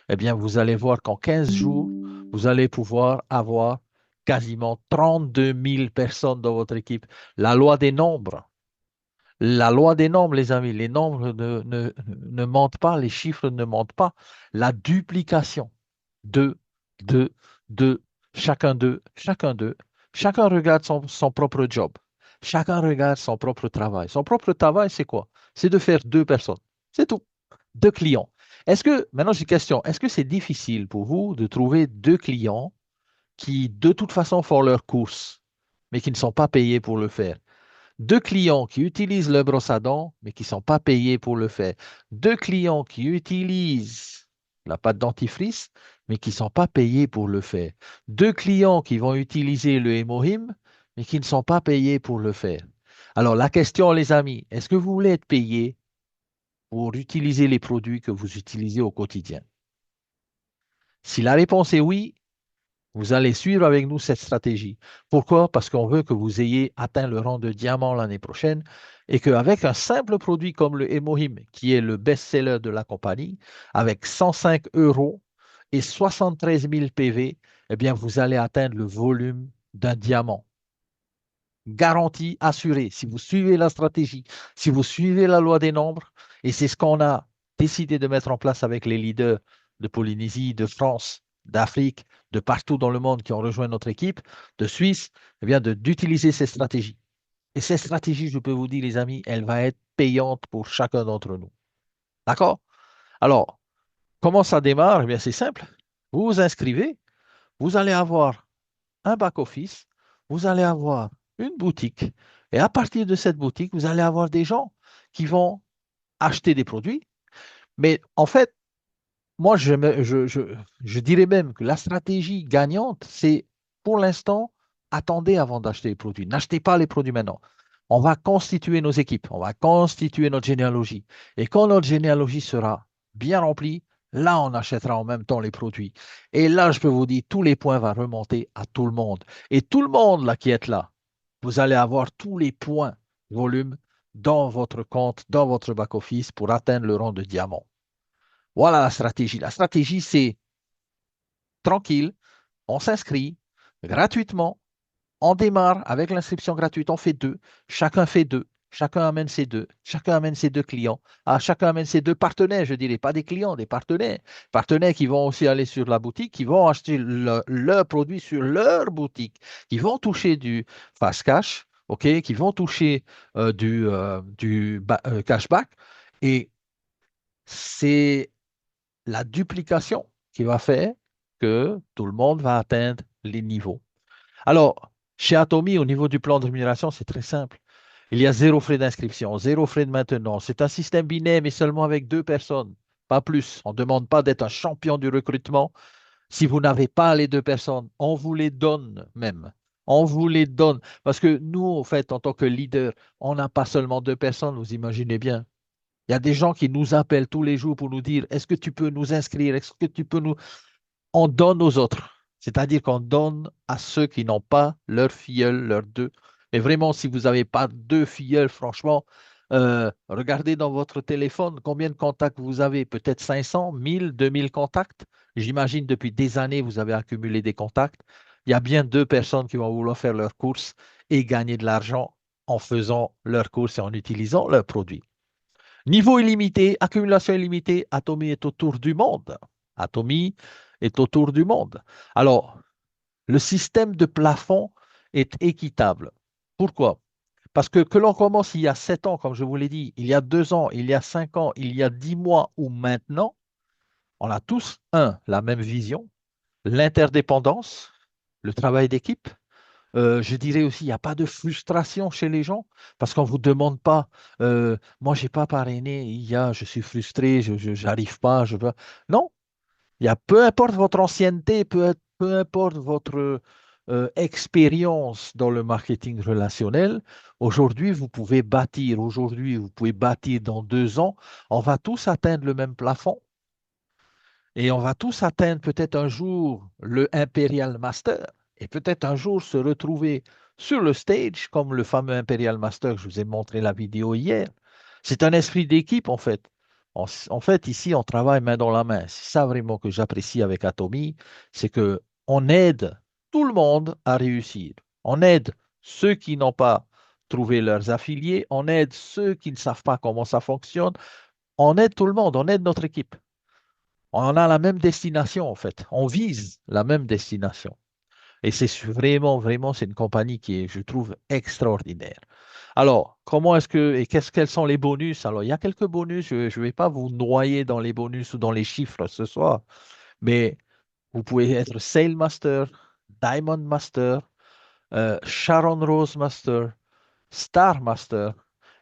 eh bien, vous allez voir qu'en 15 jours, vous allez pouvoir avoir quasiment 32 000 personnes dans votre équipe. La loi des nombres, la loi des nombres, les amis, les nombres ne mentent pas, les chiffres ne mentent pas. La duplication, deux, deux, deux, chacun d'eux, chacun d'eux, chacun regarde son propre job, chacun regarde son propre travail. Son propre travail, c'est quoi? C'est de faire 2 personnes. C'est tout. 2 clients. Maintenant j'ai une question, est-ce que c'est difficile pour vous de trouver 2 clients qui de toute façon font leurs courses, mais qui ne sont pas payés pour le faire? 2 clients qui utilisent le brosse à dents, mais qui ne sont pas payés pour le faire. 2 clients qui utilisent la pâte dentifrice, mais qui ne sont pas payés pour le faire. 2 clients qui vont utiliser le hémohym, mais qui ne sont pas payés pour le faire. Alors, la question, les amis, est-ce que vous voulez être payé pour utiliser les produits que vous utilisez au quotidien? Si la réponse est oui, vous allez suivre avec nous cette stratégie. Pourquoi? Parce qu'on veut que vous ayez atteint le rang de diamant l'année prochaine et qu'avec un simple produit comme le Emohim, qui est le best-seller de la compagnie, avec 105 euros et 73 000 PV, eh bien, vous allez atteindre le volume d'un diamant. Garantie assurée. Si vous suivez la stratégie, si vous suivez la loi des nombres, et c'est ce qu'on a décidé de mettre en place avec les leaders de Polynésie, de France, d'Afrique, de partout dans le monde qui ont rejoint notre équipe, de Suisse, eh bien d'utiliser ces stratégies. Et ces stratégies, je peux vous dire, les amis, elle va être payante pour chacun d'entre nous. D'accord? Alors, comment ça démarre? Eh bien, c'est simple. Vous vous inscrivez, vous allez avoir un back-office, vous allez avoir une boutique. Et à partir de cette boutique, vous allez avoir des gens qui vont acheter des produits. Mais en fait, moi, je dirais même que la stratégie gagnante, c'est pour l'instant, attendez avant d'acheter les produits. N'achetez pas les produits maintenant. On va constituer nos équipes, on va constituer notre généalogie. Et quand notre généalogie sera bien remplie, là, on achètera en même temps les produits. Et là, je peux vous dire, tous les points vont remonter à tout le monde. Et tout le monde là qui est là, vous allez avoir tous les points volume dans votre compte, dans votre back-office pour atteindre le rang de diamant. Voilà la stratégie. La stratégie, c'est tranquille, on s'inscrit gratuitement, on démarre avec l'inscription gratuite, on fait deux, chacun fait deux, chacun amène ses deux, chacun amène ses 2 clients, chacun amène ses 2 partenaires, je dirais, pas des clients, des partenaires. Partenaires qui vont aussi aller sur la boutique, qui vont acheter leurs produits sur leur boutique, qui vont toucher du fast cash, ok, qui vont toucher du cashback. Et c'est la duplication qui va faire que tout le monde va atteindre les niveaux. Alors, chez Atomy, au niveau du plan de rémunération, c'est très simple. Il y a zéro frais d'inscription, zéro frais de maintenance. C'est un système binaire, mais seulement avec deux personnes, pas plus. On ne demande pas d'être un champion du recrutement. Si vous n'avez pas les deux personnes, on vous les donne même. On vous les donne. Parce que nous, en fait, en tant que leader, on n'a pas seulement deux personnes, vous imaginez bien. Il y a des gens qui nous appellent tous les jours pour nous dire, est-ce que tu peux nous inscrire? Est-ce que tu peux nous on donne aux autres. C'est-à-dire qu'on donne à ceux qui n'ont pas leur filleul, leurs deux. Mais vraiment, si vous n'avez pas deux filleuls, franchement, regardez dans votre téléphone combien de contacts vous avez. Peut-être 500, 1000, 2000 contacts. J'imagine depuis des années, vous avez accumulé des contacts. Il y a bien deux personnes qui vont vouloir faire leurs courses et gagner de l'argent en faisant leurs courses et en utilisant leurs produits. Niveau illimité, accumulation illimitée, Atomy est autour du monde. Atomy est autour du monde. Alors, le système de plafond est équitable. Pourquoi? Parce que l'on commence il y a 7 ans, comme je vous l'ai dit, il y a 2 ans, il y a 5 ans, il y a 10 mois ou maintenant, on a tous, la même vision, l'interdépendance, le travail d'équipe. Je dirais aussi, il n'y a pas de frustration chez les gens parce qu'on ne vous demande pas, moi, je n'ai pas parrainé, je suis frustré, je n'arrive pas, je veux. Non, il y a peu importe votre ancienneté, peu importe votre expérience dans le marketing relationnel, aujourd'hui, vous pouvez bâtir dans 2 ans, on va tous atteindre le même plafond et on va tous atteindre peut-être un jour le Imperial Master et peut-être un jour se retrouver sur le stage comme le fameux Imperial Master que je vous ai montré la vidéo hier. C'est un esprit d'équipe en fait. En fait, ici, on travaille main dans la main. C'est ça vraiment que j'apprécie avec Atomy, c'est que on aide tout le monde à réussir. On aide ceux qui n'ont pas trouvé leurs affiliés, on aide ceux qui ne savent pas comment ça fonctionne, on aide tout le monde, on aide notre équipe. On a la même destination, en fait. On vise la même destination. Et c'est vraiment, vraiment, c'est une compagnie qui est, je trouve, extraordinaire. Alors, comment est-ce que, et quels sont les bonus? Alors, il y a quelques bonus. Je ne vais pas vous noyer dans les bonus ou dans les chiffres ce soir, mais vous pouvez être Sale Master, Diamond Master, Sharon Rose Master, Star Master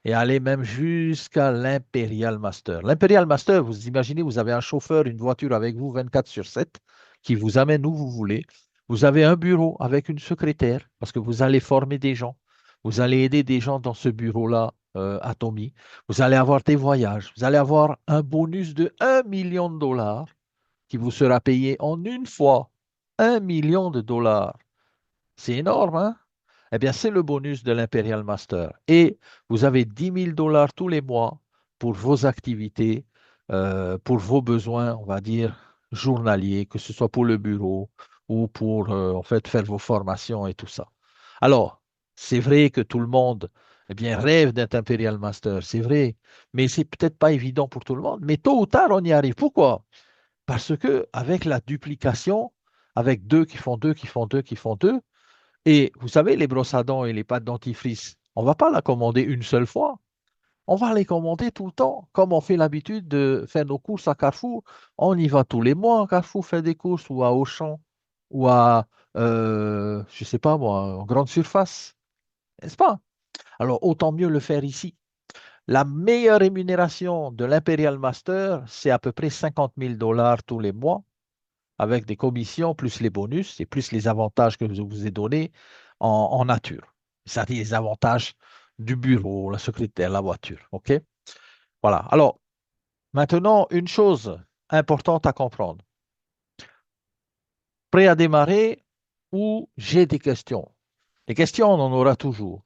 et aller même jusqu'à l'Imperial Master. L'Imperial Master, vous imaginez, vous avez un chauffeur, une voiture avec vous 24/7 qui vous amène où vous voulez. Vous avez un bureau avec une secrétaire parce que vous allez former des gens. Vous allez aider des gens dans ce bureau-là, Atomy. Vous allez avoir des voyages. Vous allez avoir un bonus de 1 million de dollars qui vous sera payé en une fois. 1 million de dollars. C'est énorme, hein? Eh bien, c'est le bonus de l'Imperial Master. Et vous avez 10 000 dollars tous les mois pour vos activités, pour vos besoins, on va dire, journaliers, que ce soit pour le bureau ou pour, en fait, faire vos formations et tout ça. Alors, c'est vrai que tout le monde, eh bien, rêve d'être Imperial Master, c'est vrai, mais c'est peut-être pas évident pour tout le monde. Mais tôt ou tard, on y arrive. Pourquoi? Parce que avec la duplication, avec deux qui font deux, qui font deux, qui font deux, et vous savez, les brosses à dents et les pâtes dentifrice, on ne va pas la commander une seule fois. On va les commander tout le temps, comme on fait l'habitude de faire nos courses à Carrefour. On y va tous les mois à Carrefour faire des courses ou à Auchan ou à, je ne sais pas moi, en grande surface, n'est-ce pas? Alors, autant mieux le faire ici. La meilleure rémunération de l'Imperial Master, c'est à peu près 50 000 dollars tous les mois avec des commissions, plus les bonus et plus les avantages que je vous ai donnés en nature. C'est-à-dire les avantages du bureau, la secrétaire, la voiture. OK? Voilà. Alors, maintenant, une chose importante à comprendre. Prêt à démarrer ou j'ai des questions? Les questions, on en aura toujours.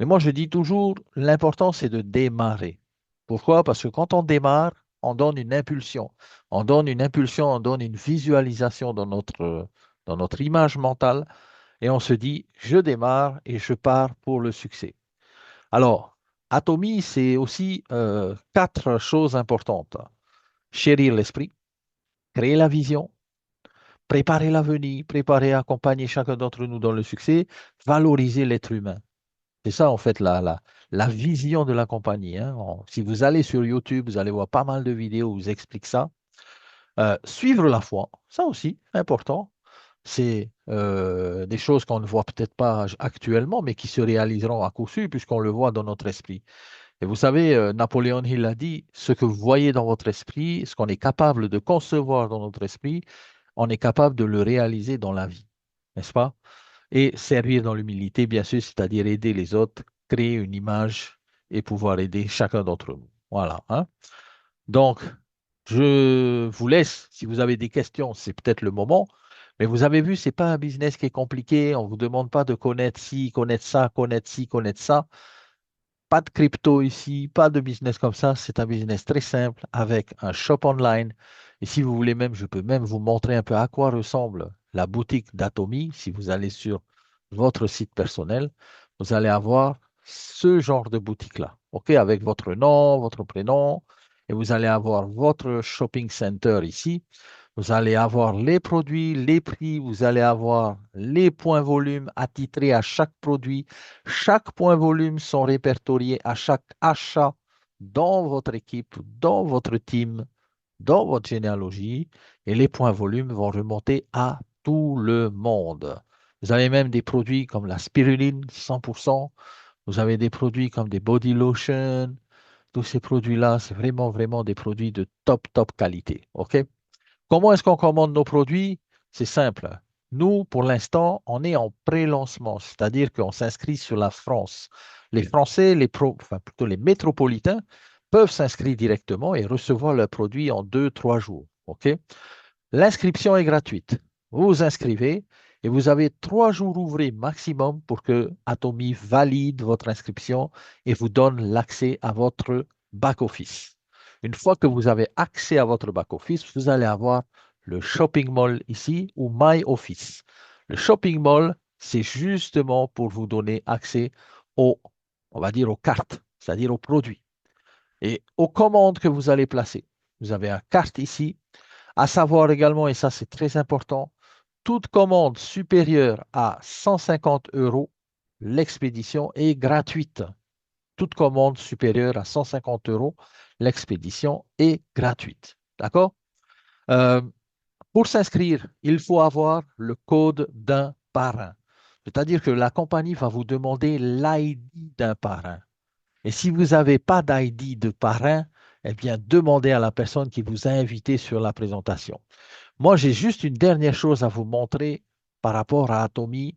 Mais moi, je dis toujours, l'important, c'est de démarrer. Pourquoi? Parce que quand on démarre, on donne une impulsion. On donne une impulsion, on donne une visualisation dans notre image mentale et on se dit, je démarre et je pars pour le succès. Alors, Atomy, c'est aussi 4 choses importantes. Chérir l'esprit, créer la vision, préparer l'avenir, préparer, accompagner chacun d'entre nous dans le succès, valoriser l'être humain. C'est ça, en fait, la vision de la compagnie, hein. Si vous allez sur YouTube, vous allez voir pas mal de vidéos où vous expliquent ça. Suivre la foi, ça aussi, important. C'est des choses qu'on ne voit peut-être pas actuellement, mais qui se réaliseront à coup sûr, puisqu'on le voit dans notre esprit. Et vous savez, Napoléon Hill a dit, ce que vous voyez dans votre esprit, ce qu'on est capable de concevoir dans notre esprit, on est capable de le réaliser dans la vie, n'est-ce pas? Et servir dans l'humilité, bien sûr, c'est-à-dire aider les autres, créer une image et pouvoir aider chacun d'entre nous. Voilà, hein? Donc, je vous laisse. Si vous avez des questions, c'est peut-être le moment. Mais vous avez vu, ce n'est pas un business qui est compliqué. On ne vous demande pas de connaître ci, connaître ça, connaître ci, connaître ça. Pas de crypto ici, pas de business comme ça. C'est un business très simple avec un shop online. Et si vous voulez même, je peux même vous montrer un peu à quoi ressemble la boutique d'Atomy. Si vous allez sur votre site personnel, vous allez avoir ce genre de boutique-là. OK? Avec votre nom, votre prénom. Et vous allez avoir votre shopping center ici. Vous allez avoir les produits, les prix, vous allez avoir les points volume attitrés à chaque produit. Chaque point volume sont répertoriés à chaque achat dans votre équipe, dans votre team, dans votre généalogie. Et les points volume vont remonter à tout le monde. Vous avez même des produits comme la spiruline 100%. Vous avez des produits comme des body lotion. Tous ces produits-là, c'est vraiment, vraiment des produits de top, top qualité. OK? Comment est-ce qu'on commande nos produits? C'est simple. Nous, pour l'instant, on est en pré-lancement, c'est-à-dire qu'on s'inscrit sur la France. Les Français, enfin plutôt les métropolitains, peuvent s'inscrire directement et recevoir leurs produits en 2, 3 jours. OK? L'inscription est gratuite. Vous vous inscrivez et vous avez 3 jours ouvrés maximum pour que Atomy valide votre inscription et vous donne l'accès à votre back-office. Une fois que vous avez accès à votre back-office, vous allez avoir le shopping mall ici ou My Office. Le shopping mall, c'est justement pour vous donner accès aux, on va dire, aux cartes, c'est-à-dire aux produits et aux commandes que vous allez placer. Vous avez une carte ici. À savoir également, et ça c'est très important, toute commande supérieure à 150 euros, l'expédition est gratuite. Toute commande supérieure à 150 euros, l'expédition est gratuite. D'accord? Euh, pour s'inscrire, il faut avoir le code d'un parrain. C'est-à-dire que la compagnie va vous demander l'ID d'un parrain. Et si vous n'avez pas d'ID de parrain, eh bien, demandez à la personne qui vous a invité sur la présentation. Moi, j'ai juste une dernière chose à vous montrer par rapport à Atomy.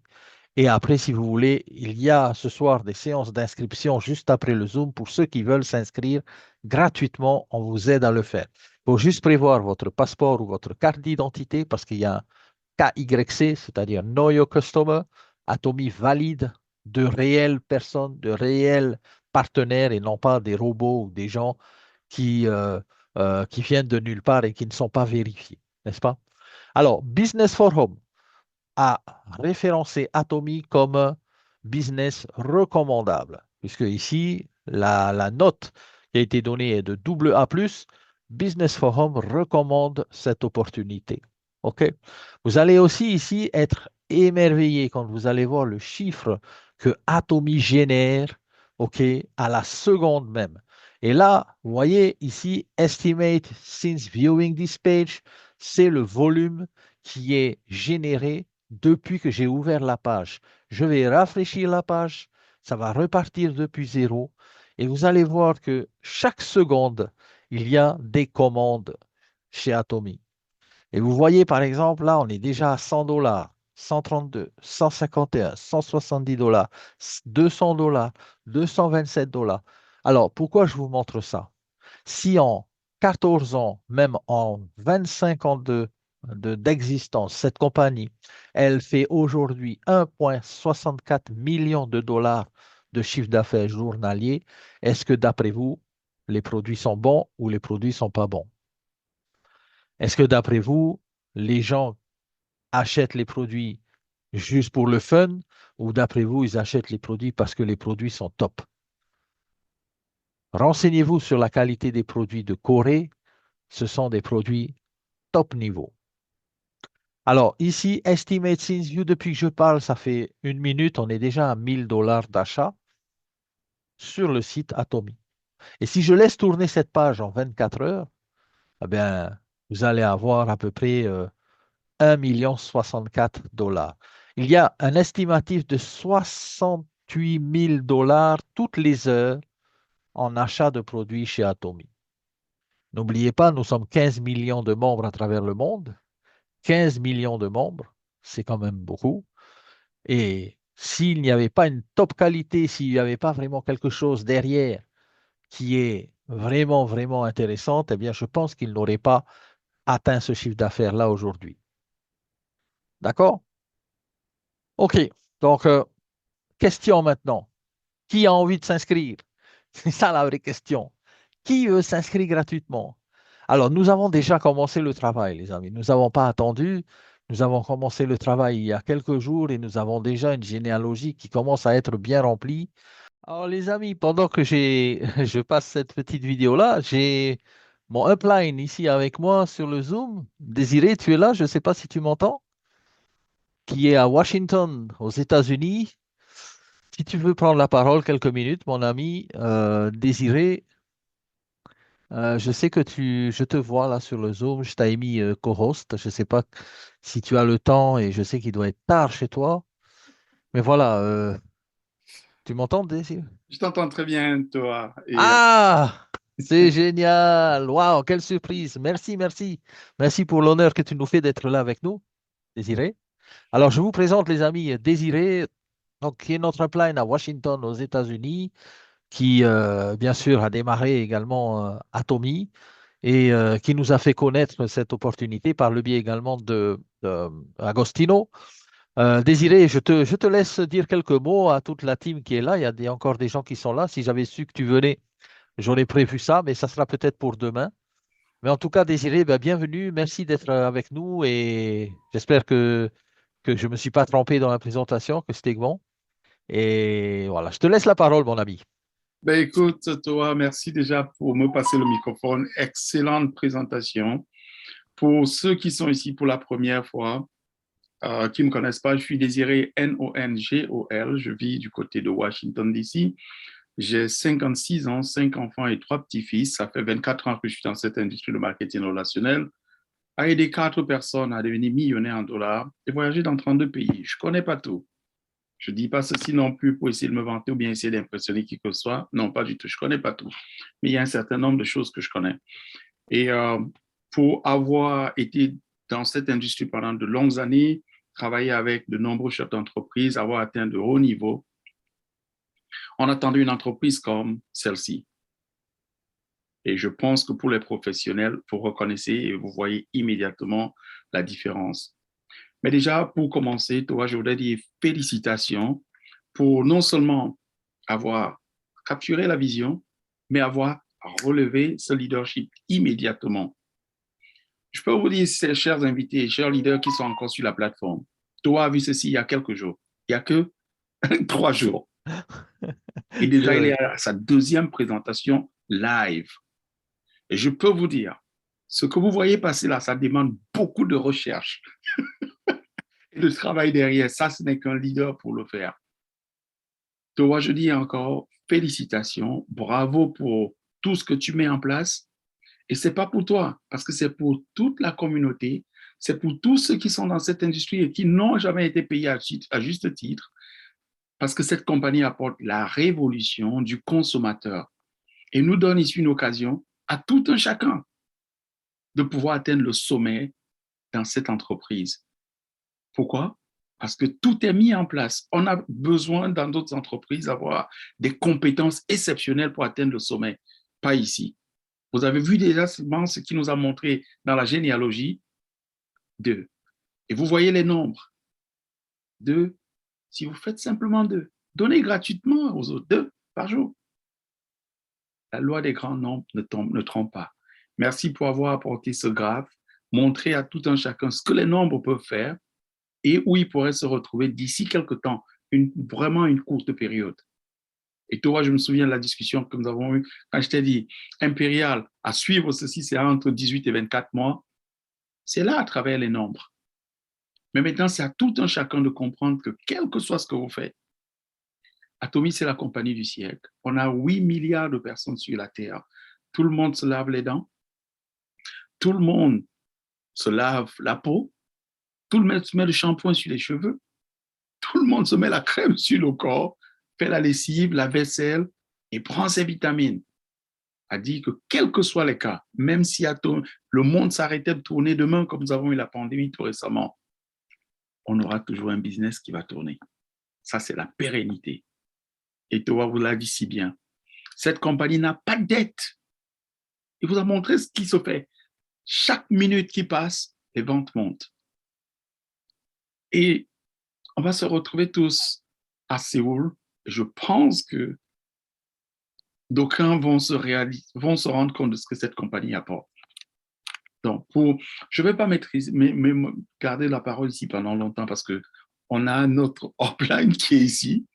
Et après, si vous voulez, il y a ce soir des séances d'inscription juste après le Zoom pour ceux qui veulent s'inscrire gratuitement. On vous aide à le faire. Il faut juste prévoir votre passeport ou votre carte d'identité parce qu'il y a un KYC, c'est-à-dire Know Your Customer. Atomy valide de réelles personnes, de réels partenaires et non pas des robots ou des gens qui viennent de nulle part et qui ne sont pas vérifiés, n'est-ce pas? Alors, Business for Home a référencé Atomy comme business recommandable, puisque ici, la note qui a été donnée est de double A+. Business for Home recommande cette opportunité. OK? Vous allez aussi ici être émerveillé quand vous allez voir le chiffre que Atomy génère, OK, à la seconde même. Et là, vous voyez ici, estimate since viewing this page, c'est le volume qui est généré depuis que j'ai ouvert la page. Je vais rafraîchir la page, ça va repartir depuis zéro et vous allez voir que chaque seconde, il y a des commandes chez Atomy. Et vous voyez par exemple, là, on est déjà à 100 $, 132, 151, 170 $, 200 $, 227 $. Alors, pourquoi je vous montre ça? Si en 14 ans, même en 25 ans d'existence, cette compagnie, elle fait aujourd'hui 1,64 million de dollars de chiffre d'affaires journalier, est-ce que d'après vous, les produits sont bons ou les produits ne sont pas bons? Est-ce que d'après vous, les gens achètent les produits juste pour le fun ou d'après vous, ils achètent les produits parce que les produits sont top? Renseignez-vous sur la qualité des produits de Corée. Ce sont des produits top niveau. Alors ici, Estimate Since View, depuis que je parle, ça fait 1 minute, on est déjà à 1000 $ d'achat sur le site Atomy. Et si je laisse tourner cette page en 24 heures, eh bien, vous allez avoir à peu près 1,64 million. Il y a un estimatif de 68 000 $ toutes les heures en achat de produits chez Atomy. N'oubliez pas, nous sommes 15 millions de membres à travers le monde. 15 millions de membres, c'est quand même beaucoup. Et s'il n'y avait pas une top qualité, s'il n'y avait pas vraiment quelque chose derrière qui est vraiment, vraiment intéressante, eh bien, je pense qu'il n'aurait pas atteint ce chiffre d'affaires-là aujourd'hui. D'accord? OK. Donc, question maintenant. Qui a envie de s'inscrire? C'est ça la vraie question. Qui veut s'inscrire gratuitement? Alors, nous avons déjà commencé le travail, les amis. Nous n'avons pas attendu. Nous avons commencé le travail il y a quelques jours et nous avons déjà une généalogie qui commence à être bien remplie. Alors, les amis, pendant que je passe cette petite vidéo-là, j'ai mon upline ici avec moi sur le Zoom. Désiré, tu es là? Je ne sais pas si tu m'entends. Qui est à Washington, aux États-Unis. Si tu veux prendre la parole quelques minutes, mon ami Désiré, je sais que je te vois là sur le Zoom, je t'ai mis co-host. Je ne sais pas si tu as le temps et je sais qu'il doit être tard chez toi. Mais voilà, tu m'entends, Désiré? Je t'entends très bien, toi. Ah, c'est génial. Waouh, quelle surprise. Merci, merci. Merci pour l'honneur que tu nous fais d'être là avec nous, Désiré. Alors, je vous présente les amis Désiré, donc, qui est notre upline à Washington, aux États-Unis, qui, bien sûr, a démarré également Atomy et qui nous a fait connaître cette opportunité par le biais également de Agostino. Désiré, je te laisse dire quelques mots à toute la team qui est là. Il y a encore des gens qui sont là. Si j'avais su que tu venais, j'aurais prévu ça, mais ça sera peut-être pour demain. Mais en tout cas, Désiré, ben, bienvenue. Merci d'être avec nous et j'espère que je ne me suis pas trompé dans la présentation, que c'était bon. Et voilà, je te laisse la parole, mon ami. Ben écoute, toi, merci déjà pour me passer le microphone. Excellente présentation. Pour ceux qui sont ici pour la première fois, qui ne me connaissent pas, je suis Désiré Nongol. Je vis du côté de Washington, D.C. J'ai 56 ans, 5 enfants et 3 petits-fils. Ça fait 24 ans que je suis dans cette industrie de marketing relationnel, à aider 4 personnes à devenir millionnaires en dollars et voyager dans 32 pays. Je ne connais pas tout. Je ne dis pas ceci non plus pour essayer de me vanter ou bien essayer d'impressionner qui que ce soit. Non, pas du tout. Je ne connais pas tout. Mais il y a un certain nombre de choses que je connais. Et pour avoir été dans cette industrie pendant de longues années, travailler avec de nombreux chefs d'entreprise, avoir atteint de hauts niveaux, on attendait une entreprise comme celle-ci. Et je pense que pour les professionnels, vous reconnaissez et vous voyez immédiatement la différence. Mais déjà, pour commencer, toi, je voudrais dire félicitations pour non seulement avoir capturé la vision, mais avoir relevé ce leadership immédiatement. Je peux vous dire, chers invités, chers leaders qui sont encore sur la plateforme, toi a vu ceci il y a quelques jours. Il n'y a que 3 jours. Et C'est déjà, il vrai. est à sa deuxième présentation live. Et je peux vous dire, ce que vous voyez passer là, ça demande beaucoup de recherche et de travail derrière. Ça, ce n'est qu'un leader pour le faire. Toi, je dis encore félicitations, bravo pour tout ce que tu mets en place. Et ce n'est pas pour toi, parce que c'est pour toute la communauté, c'est pour tous ceux qui sont dans cette industrie et qui n'ont jamais été payés à juste titre, parce que cette compagnie apporte la révolution du consommateur et nous donne ici une occasion à tout un chacun de pouvoir atteindre le sommet dans cette entreprise. Pourquoi? Parce que tout est mis en place. On a besoin dans d'autres entreprises d'avoir des compétences exceptionnelles pour atteindre le sommet. Pas ici. Vous avez vu déjà ce qui nous a montré dans la généalogie 2. Et vous voyez les nombres. 2. Si vous faites simplement 2, donnez gratuitement aux autres 2 par jour. La loi des grands nombres ne trompe pas. Merci pour avoir apporté ce graphe, montrer à tout un chacun ce que les nombres peuvent faire et où ils pourraient se retrouver d'ici quelques temps, vraiment une courte période. Et toi, je me souviens de la discussion que nous avons eue quand je t'ai dit, Impérial, à suivre ceci, c'est entre 18 et 24 mois. C'est là à travers les nombres. Mais maintenant, c'est à tout un chacun de comprendre que quel que soit ce que vous faites, Atomy, c'est la compagnie du siècle. On a 8 milliards de personnes sur la Terre. Tout le monde se lave les dents. Tout le monde se lave la peau, tout le monde se met le shampoing sur les cheveux, tout le monde se met la crème sur le corps, fait la lessive, la vaisselle et prend ses vitamines. A dit que quels que soient les cas, même si le monde s'arrêtait de tourner demain, comme nous avons eu la pandémie tout récemment, on aura toujours un business qui va tourner. Ça, c'est la pérennité. Et Toa vous l'a dit si bien. Cette compagnie n'a pas de dette. Il vous a montré ce qui se fait. Chaque minute qui passe, les ventes montent. Et on va se retrouver tous à Séoul. Je pense que d'aucuns vont se rendre compte de ce que cette compagnie apporte. Donc, je ne vais pas garder la parole ici pendant longtemps parce qu'on a notre offline qui est ici.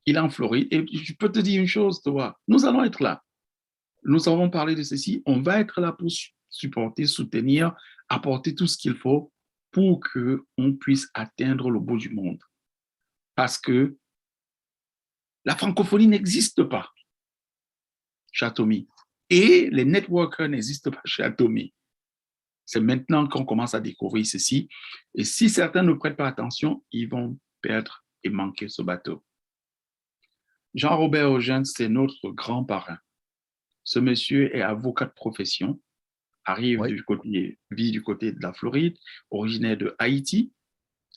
Il est en Floride. Et je peux te dire une chose, toi. Nous allons être là. Nous avons parlé de ceci. On va être là pour supporter, soutenir, apporter tout ce qu'il faut pour qu'on puisse atteindre le bout du monde. Parce que la francophonie n'existe pas chez Atomy. Et les networkers n'existent pas chez Atomy. C'est maintenant qu'on commence à découvrir ceci. Et si certains ne prêtent pas attention, ils vont perdre et manquer ce bateau. Jean-Robert Eugène, c'est notre grand parrain. Ce monsieur est avocat de profession, vit du côté de la Floride, originaire de Haïti.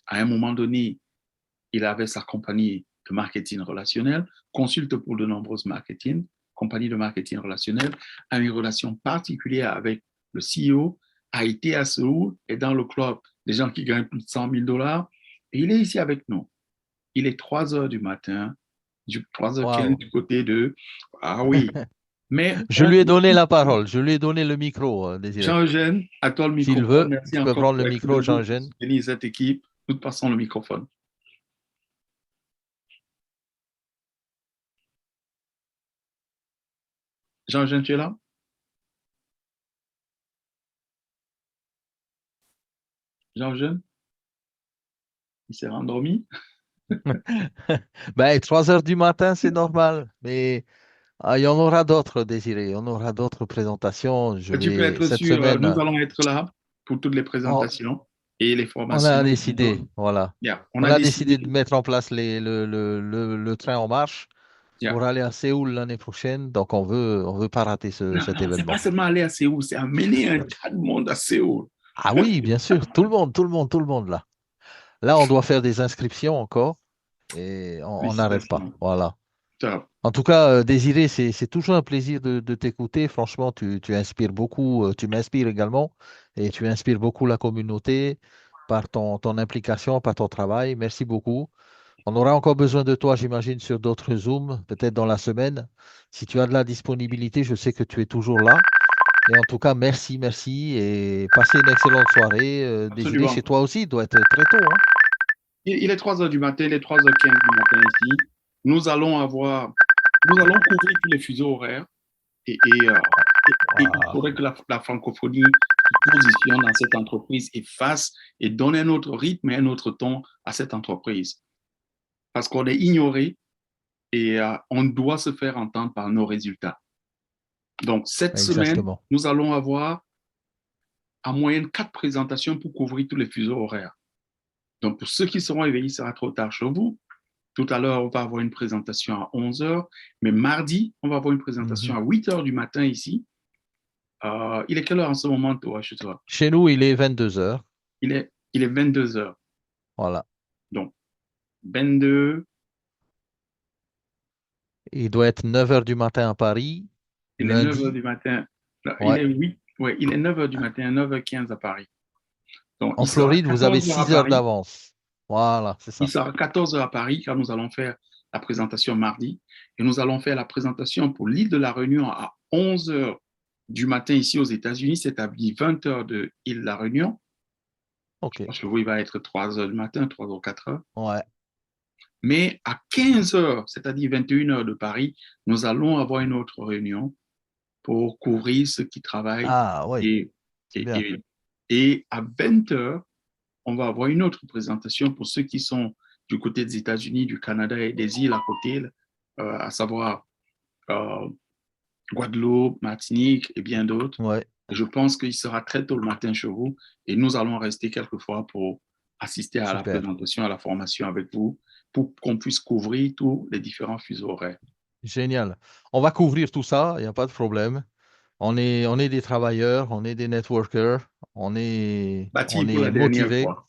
À un moment donné, il avait sa compagnie de marketing relationnel, consulte pour de nombreuses compagnies de marketing relationnel, a une relation particulière avec le CEO, a été à Séoul et dans le club des gens qui gagnent plus de 100 000 $. Et il est ici avec nous. Il est 3 heures du matin, 3h15 Wow. du côté de... Ah oui. Mais Je lui ai donné la parole, je lui ai donné le micro, Désiré. Jean-Eugène, à toi le S'il microphone. veut, Merci tu peux encore prendre pour le être micro, debout pour Jean-Eugène. soutenir cette équipe. Nous te passons le microphone. Jean-Eugène, tu es là? Jean-Eugène? Il s'est rendormi? Ben, 3 heures du matin, c'est normal, mais il y en aura d'autres, Désiré. Il y en aura d'autres présentations. Tu peux être Cette sûr, nous semaine, allons être là pour toutes les on, présentations et les on a formations. décidé, voilà. Yeah, on On a a décidé décidé. de mettre en place le train en marche Yeah. pour aller à Séoul l'année prochaine. Donc, on veut pas rater Non, cet non, c'est pas événement. seulement aller à Séoul, c'est amener un tas de monde à Séoul. Ah oui, bien sûr, tout le monde là. Là, on doit faire des inscriptions encore et on n'arrête pas. Félicitations. Voilà. Top. En tout cas, Désiré, c'est toujours un plaisir de t'écouter. Franchement, tu inspires beaucoup, tu m'inspires également et tu inspires beaucoup la communauté par ton implication, par ton travail. Merci beaucoup. On aura encore besoin de toi, j'imagine, sur d'autres Zooms, peut-être dans la semaine. Si tu as de la disponibilité, je sais que tu es toujours là. Et en tout cas, merci et passez une excellente soirée. Désiré, Absolument. chez toi aussi, il doit être très tôt, hein. Il est 3 heures du matin, il est 3h15 du matin ici. Nous allons couvrir tous les fuseaux horaires et il Waouh. faudrait que la francophonie se positionne dans cette entreprise et fasse et donne un autre rythme et un autre ton à cette entreprise. Parce qu'on est ignoré et on doit se faire entendre par nos résultats. Donc, cette semaine, Exactement. nous allons avoir en moyenne 4 présentations pour couvrir tous les fuseaux horaires. Donc, pour ceux qui seront éveillés, il sera trop tard chez vous. Tout à l'heure, on va avoir une présentation à 11 heures, mais mardi, on va avoir une présentation Mhm. à 8 heures du matin ici. Il est quelle heure en ce moment, toi, chez toi? Chez nous, il est 22 heures. Il est 22 heures. Voilà. Donc, 22, Il doit être 9 heures du matin à Paris, il est 9 heures lundi. du matin. Non, il Ouais. est 8, ouais, il est 9 heures du matin, 9h15 à Paris. Donc, En Floride, vous avez 14 heures à 6 heures Paris. d'avance. Voilà, c'est Il ça. sera 14 heures à Paris car nous allons faire la présentation mardi et nous allons faire la présentation pour l'île de la Réunion à 11 heures du matin ici aux États-Unis, c'est-à-dire 20 heures de l'île de la Réunion. OK. Parce que vous, il va être 3 heures du matin, 3 ou 4 heures. Ouais. Mais à 15 heures, c'est-à-dire 21 heures de Paris, nous allons avoir une autre réunion pour couvrir ceux qui travaillent. Ah oui, Et, c'est et, bien. et, et à 20 heures, on va avoir une autre présentation pour ceux qui sont du côté des États-Unis, du Canada et des îles à côté, à savoir euh, Guadeloupe, Martinique et bien d'autres. Ouais. Je pense qu'il sera très tôt le matin chez vous et nous allons rester quelquefois pour assister à la Super. présentation, à la formation avec vous, pour qu'on puisse couvrir tous les différents fuseaux horaires. Génial. On va couvrir tout ça, il n'y a pas de problème. On est des travailleurs, on est des networkers, Bâti on pour est la dernière motivés. fois.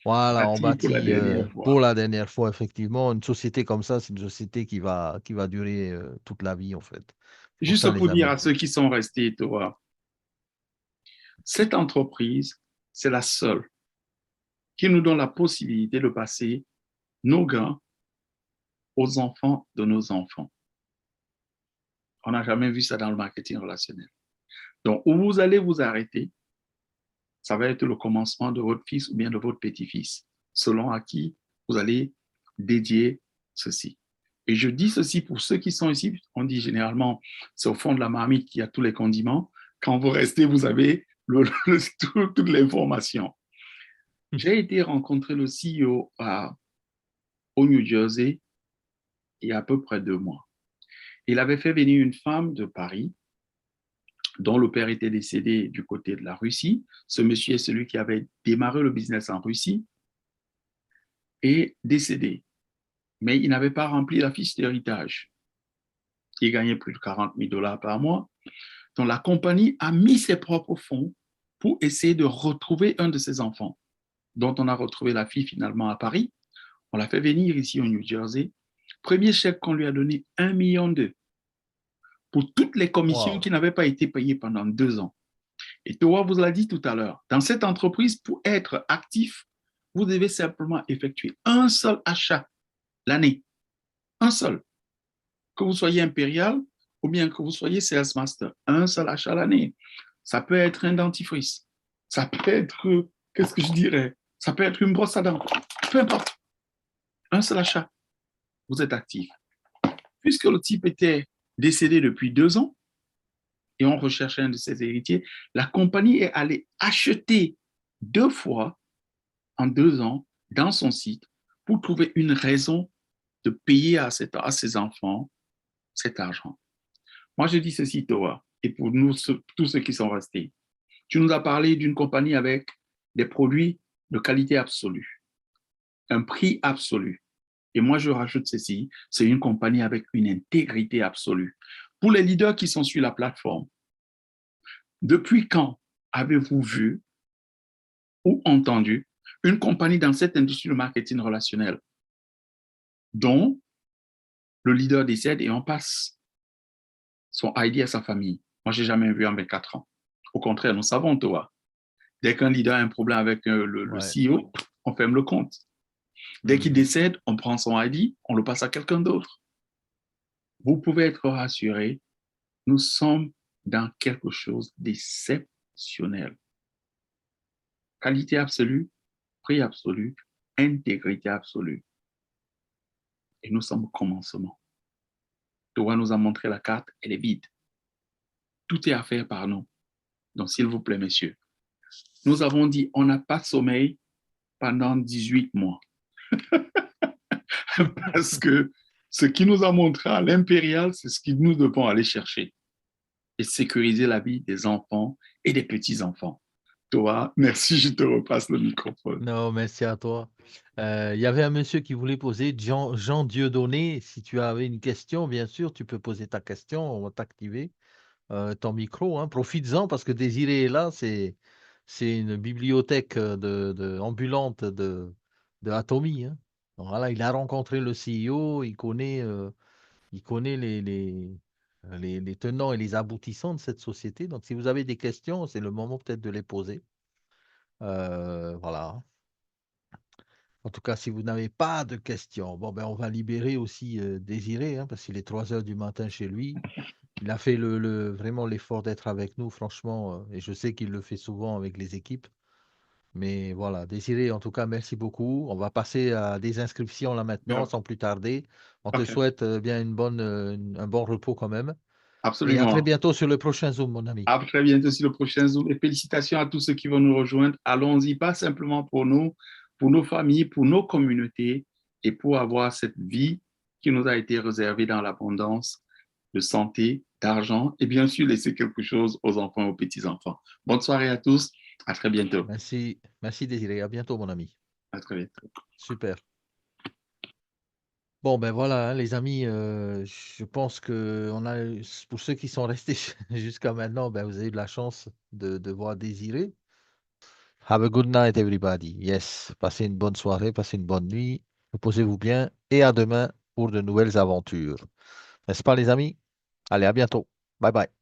Voilà, on Bâti pour la bâtit dernière pour fois. la dernière fois, effectivement. Une société comme ça, c'est une société qui va durer toute la vie, en fait. C'est pour Juste ça, pour les dire amis. à ceux qui sont restés, toi, cette entreprise, c'est la seule qui nous donne la possibilité de passer nos gains aux enfants de nos enfants. On n'a jamais vu ça dans le marketing relationnel. Donc, où vous allez vous arrêter, ça va être le commencement de votre fils ou bien de votre petit-fils, selon à qui vous allez dédier ceci. Et je dis ceci pour ceux qui sont ici, on dit généralement, c'est au fond de la marmite qu'il y a tous les condiments. Quand vous restez, vous avez toute l'information. J'ai été rencontrer le CEO au New Jersey il y a à peu près 2 mois. Il avait fait venir une femme de Paris dont le père était décédé du côté de la Russie. Ce monsieur est celui qui avait démarré le business en Russie et décédé. Mais il n'avait pas rempli la fiche d'héritage. Il gagnait plus de 40 000 dollars par mois. Donc la compagnie a mis ses propres fonds pour essayer de retrouver un de ses enfants, dont on a retrouvé la fille finalement à Paris. On l'a fait venir ici au New Jersey. Premier chèque qu'on lui a donné, 1,2 million pour toutes les commissions Wow. qui n'avaient pas été payées pendant 2 ans. Et Toa vous l'a dit tout à l'heure, dans cette entreprise, pour être actif, vous devez simplement effectuer un seul achat l'année. Un seul. Que vous soyez impérial ou bien que vous soyez sales master. Un seul achat l'année. Ça peut être un dentifrice. Ça peut être, qu'est-ce que je dirais? Ça peut être une brosse à dents. Peu importe. Un seul achat. Vous êtes actif. Puisque le type était décédé depuis 2 ans et on recherchait un de ses héritiers, la compagnie est allée acheter 2 fois en 2 ans dans son site pour trouver une raison de payer à ses enfants cet argent. Moi, je dis ceci, Toa, et pour nous, tous ceux qui sont restés. Tu nous as parlé d'une compagnie avec des produits de qualité absolue, un prix absolu. Et moi, je rajoute ceci, c'est une compagnie avec une intégrité absolue. Pour les leaders qui sont sur la plateforme, depuis quand avez-vous vu ou entendu une compagnie dans cette industrie de marketing relationnel dont le leader décède et on passe son ID à sa famille? Moi, je n'ai jamais vu en 24 ans. Au contraire, nous savons, toi, dès qu'un leader a un problème avec le Ouais. CEO, on ferme le compte. Dès qu'il décède, on prend son ID, on le passe à quelqu'un d'autre. Vous pouvez être rassurés, nous sommes dans quelque chose d'exceptionnel. Qualité absolue, prix absolu, intégrité absolue. Et nous sommes au commencement. Toi nous a montré la carte, elle est vide. Tout est à faire par nous. Donc, s'il vous plaît, messieurs, nous avons dit, on n'a pas de sommeil pendant 18 mois. Parce que ce qui nous a montré à l'impérial, c'est ce que nous devons aller chercher et sécuriser la vie des enfants et des petits-enfants. Toi, merci, je te repasse le microphone. Non, merci à toi. Il y avait un monsieur qui voulait poser, Jean Dieudonné. Si tu avais une question, bien sûr, tu peux poser ta question. On va t'activer ton micro. Hein. Profites-en parce que Désiré est là. C'est une bibliothèque ambulante de Atomy. Hein. Donc voilà, il a rencontré le CEO. Il connaît les tenants et les aboutissants de cette société. Donc, si vous avez des questions, c'est le moment peut-être de les poser. Voilà. En tout cas, si vous n'avez pas de questions, bon, ben, on va libérer aussi Désiré, hein, parce qu'il est 3 heures du matin chez lui. Il a fait vraiment l'effort d'être avec nous, franchement, et je sais qu'il le fait souvent avec les équipes. Mais voilà, Désiré, en tout cas, merci beaucoup. On va passer à des inscriptions là maintenant, sans plus tarder. On te OK, souhaite bien un bon repos quand même. Et à très absolument. bientôt sur le prochain Zoom, mon ami. À très bientôt sur le prochain Zoom. Et félicitations à tous ceux qui vont nous rejoindre. Allons-y, pas simplement pour nous, pour nos familles, pour nos communautés et pour avoir cette vie qui nous a été réservée dans l'abondance de santé, d'argent et bien sûr laisser quelque chose aux enfants et aux petits-enfants. Bonne soirée à tous. À très bientôt. Merci, merci Désiré. À bientôt, mon ami. À très bientôt. Super. Bon, ben voilà, hein, les amis, je pense que pour ceux qui sont restés jusqu'à maintenant, ben, vous avez eu de la chance de voir Désiré. Have a good night, everybody. Yes, passez une bonne soirée, passez une bonne nuit. Reposez-vous bien et à demain pour de nouvelles aventures. N'est-ce pas, les amis? Allez, à bientôt. Bye bye.